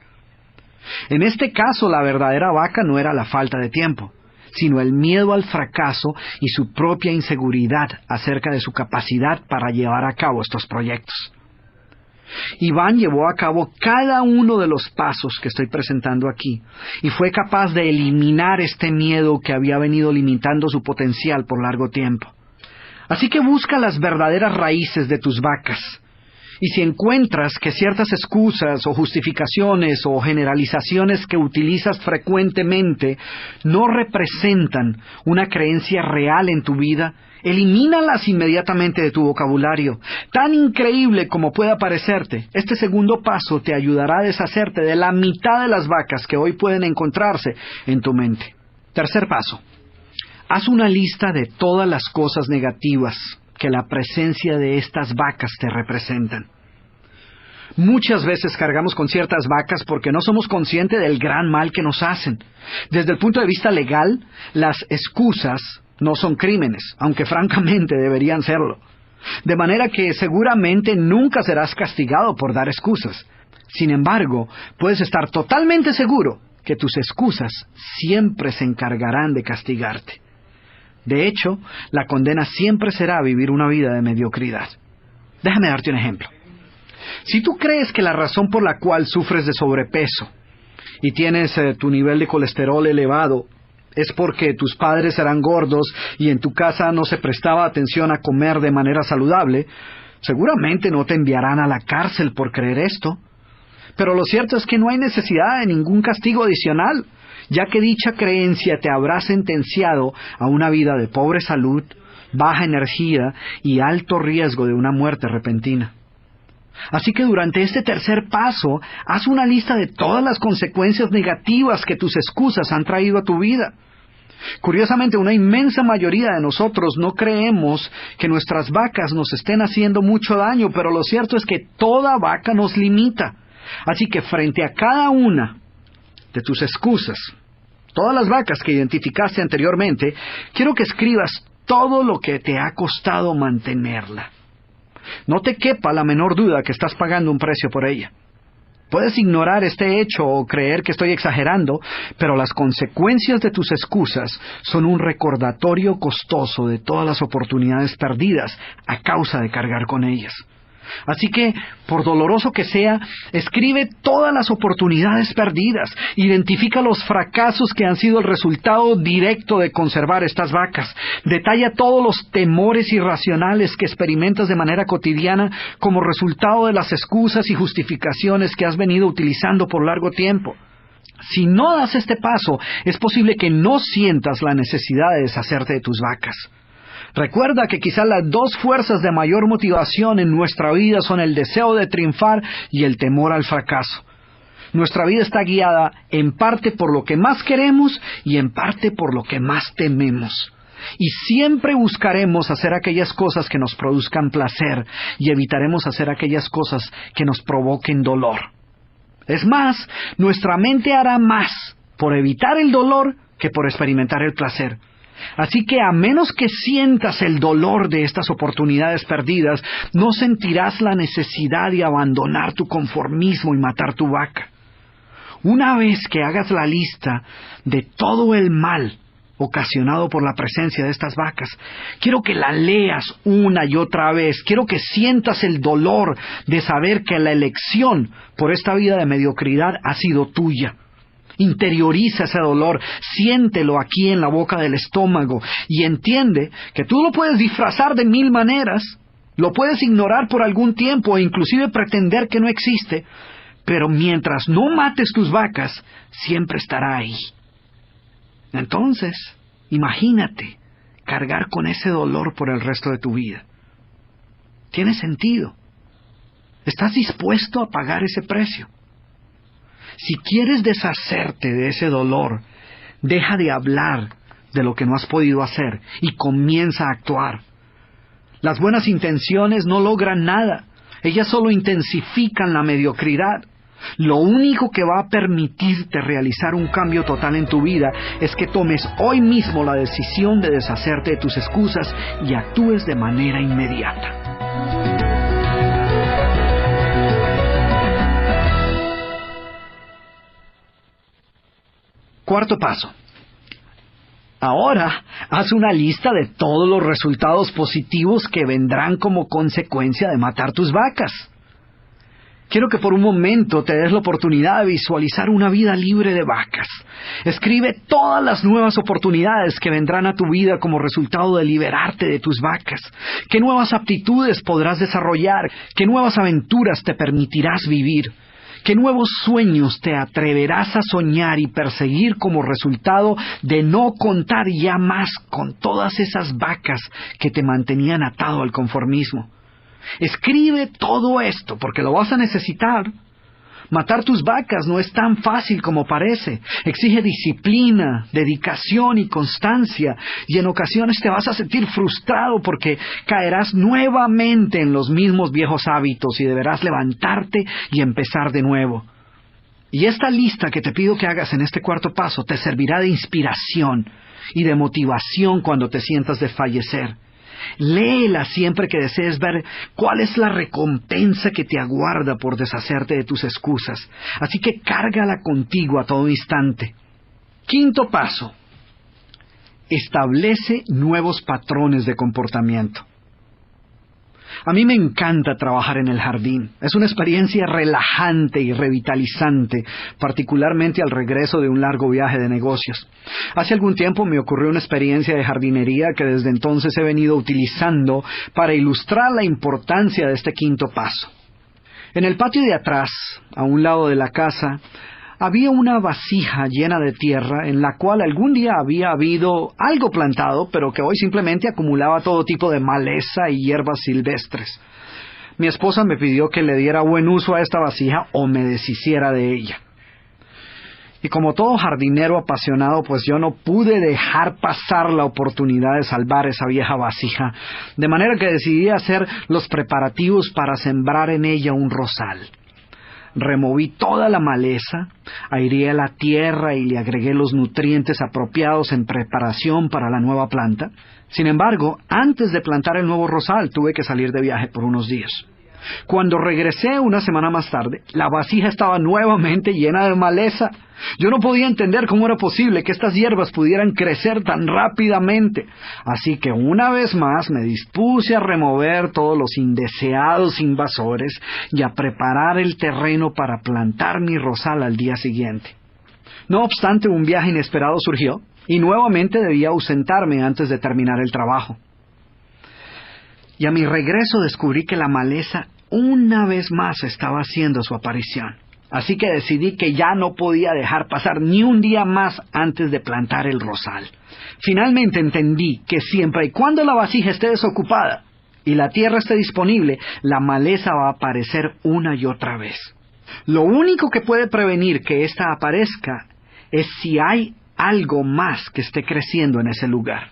En este caso, la verdadera vaca no era la falta de tiempo, sino el miedo al fracaso y su propia inseguridad acerca de su capacidad para llevar a cabo estos proyectos. Iván llevó a cabo cada uno de los pasos que estoy presentando aquí y fue capaz de eliminar este miedo que había venido limitando su potencial por largo tiempo. Así que busca las verdaderas raíces de tus vacas. Y si encuentras que ciertas excusas o justificaciones o generalizaciones que utilizas frecuentemente no representan una creencia real en tu vida, elimínalas inmediatamente de tu vocabulario. Tan increíble como pueda parecerte, este segundo paso te ayudará a deshacerte de la mitad de las vacas que hoy pueden encontrarse en tu mente. Tercer paso. Haz una lista de todas las cosas negativas que la presencia de estas vacas te representan. Muchas veces cargamos con ciertas vacas porque no somos conscientes del gran mal que nos hacen. Desde el punto de vista legal, las excusas no son crímenes, aunque francamente deberían serlo. De manera que seguramente nunca serás castigado por dar excusas. Sin embargo, puedes estar totalmente seguro que tus excusas siempre se encargarán de castigarte. De hecho, la condena siempre será vivir una vida de mediocridad. Déjame darte un ejemplo. Si tú crees que la razón por la cual sufres de sobrepeso y tienes tu nivel de colesterol elevado es porque tus padres eran gordos y en tu casa no se prestaba atención a comer de manera saludable, seguramente no te enviarán a la cárcel por creer esto. Pero lo cierto es que no hay necesidad de ningún castigo adicional, ya que dicha creencia te habrá sentenciado a una vida de pobre salud, baja energía y alto riesgo de una muerte repentina. Así que durante este tercer paso, haz una lista de todas las consecuencias negativas que tus excusas han traído a tu vida. Curiosamente, una inmensa mayoría de nosotros no creemos que nuestras vacas nos estén haciendo mucho daño, pero lo cierto es que toda vaca nos limita. Así que frente a cada una de tus excusas, todas las vacas que identificaste anteriormente, quiero que escribas todo lo que te ha costado mantenerla. No te quepa la menor duda que estás pagando un precio por ella. Puedes ignorar este hecho o creer que estoy exagerando, pero las consecuencias de tus excusas son un recordatorio costoso de todas las oportunidades perdidas a causa de cargar con ellas. Así que, por doloroso que sea, escribe todas las oportunidades perdidas, identifica los fracasos que han sido el resultado directo de conservar estas vacas, detalla todos los temores irracionales que experimentas de manera cotidiana como resultado de las excusas y justificaciones que has venido utilizando por largo tiempo. Si no das este paso, es posible que no sientas la necesidad de deshacerte de tus vacas. Recuerda que quizás las dos fuerzas de mayor motivación en nuestra vida son el deseo de triunfar y el temor al fracaso. Nuestra vida está guiada en parte por lo que más queremos y en parte por lo que más tememos. Y siempre buscaremos hacer aquellas cosas que nos produzcan placer y evitaremos hacer aquellas cosas que nos provoquen dolor. Es más, nuestra mente hará más por evitar el dolor que por experimentar el placer. Así que a menos que sientas el dolor de estas oportunidades perdidas, no sentirás la necesidad de abandonar tu conformismo y matar tu vaca. Una vez que hagas la lista de todo el mal ocasionado por la presencia de estas vacas, quiero que la leas una y otra vez. Quiero que sientas el dolor de saber que la elección por esta vida de mediocridad ha sido tuya. Interioriza ese dolor, siéntelo aquí en la boca del estómago y entiende que tú lo puedes disfrazar de 1000 maneras, lo puedes ignorar por algún tiempo e inclusive pretender que no existe, pero mientras no mates tus vacas, siempre estará ahí. Entonces, imagínate cargar con ese dolor por el resto de tu vida. ¿Tiene sentido? ¿Estás dispuesto a pagar ese precio? Si quieres deshacerte de ese dolor, deja de hablar de lo que no has podido hacer y comienza a actuar. Las buenas intenciones no logran nada. Ellas solo intensifican la mediocridad. Lo único que va a permitirte realizar un cambio total en tu vida es que tomes hoy mismo la decisión de deshacerte de tus excusas y actúes de manera inmediata. Cuarto paso. Ahora, haz una lista de todos los resultados positivos que vendrán como consecuencia de matar tus vacas. Quiero que por un momento te des la oportunidad de visualizar una vida libre de vacas. Escribe todas las nuevas oportunidades que vendrán a tu vida como resultado de liberarte de tus vacas. ¿Qué nuevas aptitudes podrás desarrollar? ¿Qué nuevas aventuras te permitirás vivir? ¿Qué nuevos sueños te atreverás a soñar y perseguir como resultado de no contar ya más con todas esas vacas que te mantenían atado al conformismo? Escribe todo esto porque lo vas a necesitar. Matar tus vacas no es tan fácil como parece. Exige disciplina, dedicación y constancia. Y en ocasiones te vas a sentir frustrado porque caerás nuevamente en los mismos viejos hábitos y deberás levantarte y empezar de nuevo. Y esta lista que te pido que hagas en este cuarto paso te servirá de inspiración y de motivación cuando te sientas desfallecer. Léela siempre que desees ver cuál es la recompensa que te aguarda por deshacerte de tus excusas. Así que cárgala contigo a todo instante. Quinto paso. Establece nuevos patrones de comportamiento. A mí me encanta trabajar en el jardín. Es una experiencia relajante y revitalizante, particularmente al regreso de un largo viaje de negocios. Hace algún tiempo me ocurrió una experiencia de jardinería que desde entonces he venido utilizando para ilustrar la importancia de este quinto paso. En el patio de atrás, a un lado de la casa, había una vasija llena de tierra en la cual algún día había habido algo plantado, pero que hoy simplemente acumulaba todo tipo de maleza y hierbas silvestres. Mi esposa me pidió que le diera buen uso a esta vasija o me deshiciera de ella. Y como todo jardinero apasionado, pues yo no pude dejar pasar la oportunidad de salvar esa vieja vasija, de manera que decidí hacer los preparativos para sembrar en ella un rosal. Removí toda la maleza, aireé la tierra y le agregué los nutrientes apropiados en preparación para la nueva planta. Sin embargo, antes de plantar el nuevo rosal, tuve que salir de viaje por unos días. Cuando regresé una semana más tarde, la vasija estaba nuevamente llena de maleza. Yo no podía entender cómo era posible que estas hierbas pudieran crecer tan rápidamente. Así que una vez más me dispuse a remover todos los indeseados invasores y a preparar el terreno para plantar mi rosal al día siguiente. No obstante, un viaje inesperado surgió y nuevamente debía ausentarme antes de terminar el trabajo. Y a mi regreso descubrí que la maleza una vez más estaba haciendo su aparición. Así que decidí que ya no podía dejar pasar ni un día más antes de plantar el rosal. Finalmente entendí que siempre y cuando la vasija esté desocupada y la tierra esté disponible, la maleza va a aparecer una y otra vez. Lo único que puede prevenir que ésta aparezca es si hay algo más que esté creciendo en ese lugar.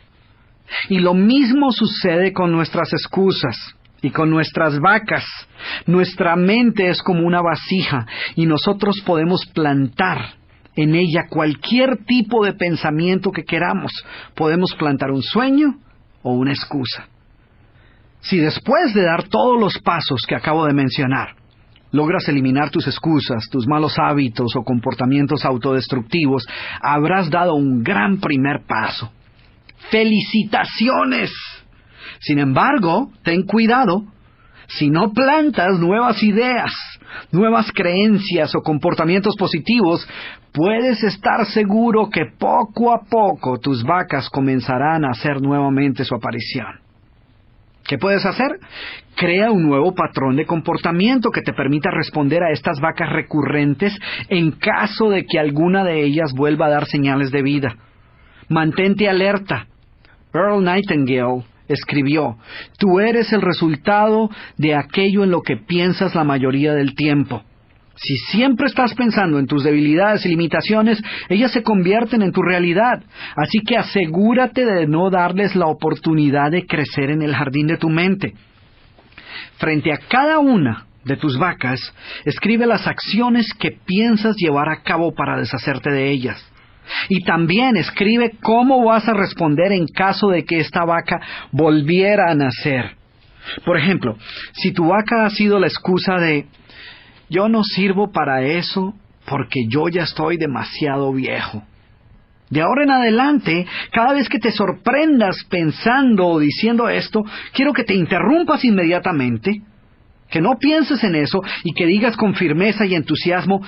Y lo mismo sucede con nuestras excusas y con nuestras vacas. Nuestra mente es como una vasija y nosotros podemos plantar en ella cualquier tipo de pensamiento que queramos. Podemos plantar un sueño o una excusa. Si después de dar todos los pasos que acabo de mencionar, logras eliminar tus excusas, tus malos hábitos o comportamientos autodestructivos, habrás dado un gran primer paso. ¡Felicitaciones! Sin embargo, ten cuidado. Si no plantas nuevas ideas, nuevas creencias o comportamientos positivos, puedes estar seguro que poco a poco tus vacas comenzarán a hacer nuevamente su aparición. ¿Qué puedes hacer? Crea un nuevo patrón de comportamiento que te permita responder a estas vacas recurrentes en caso de que alguna de ellas vuelva a dar señales de vida. Mantente alerta. Earl Nightingale escribió: «Tú eres el resultado de aquello en lo que piensas la mayoría del tiempo. Si siempre estás pensando en tus debilidades y limitaciones, ellas se convierten en tu realidad. Así que asegúrate de no darles la oportunidad de crecer en el jardín de tu mente. Frente a cada una de tus vacas, escribe las acciones que piensas llevar a cabo para deshacerte de ellas. Y también escribe cómo vas a responder en caso de que esta vaca volviera a nacer. Por ejemplo, si tu vaca ha sido la excusa de yo no sirvo para eso porque yo ya estoy demasiado viejo. De ahora en adelante, cada vez que te sorprendas pensando o diciendo esto, quiero que te interrumpas inmediatamente, que no pienses en eso y que digas con firmeza y entusiasmo,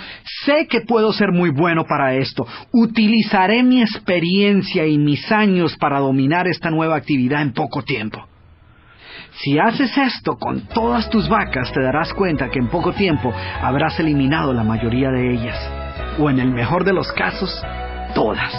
sé que puedo ser muy bueno para esto, utilizaré mi experiencia y mis años para dominar esta nueva actividad en poco tiempo. Si haces esto con todas tus vacas, te darás cuenta que en poco tiempo habrás eliminado la mayoría de ellas, o en el mejor de los casos, todas.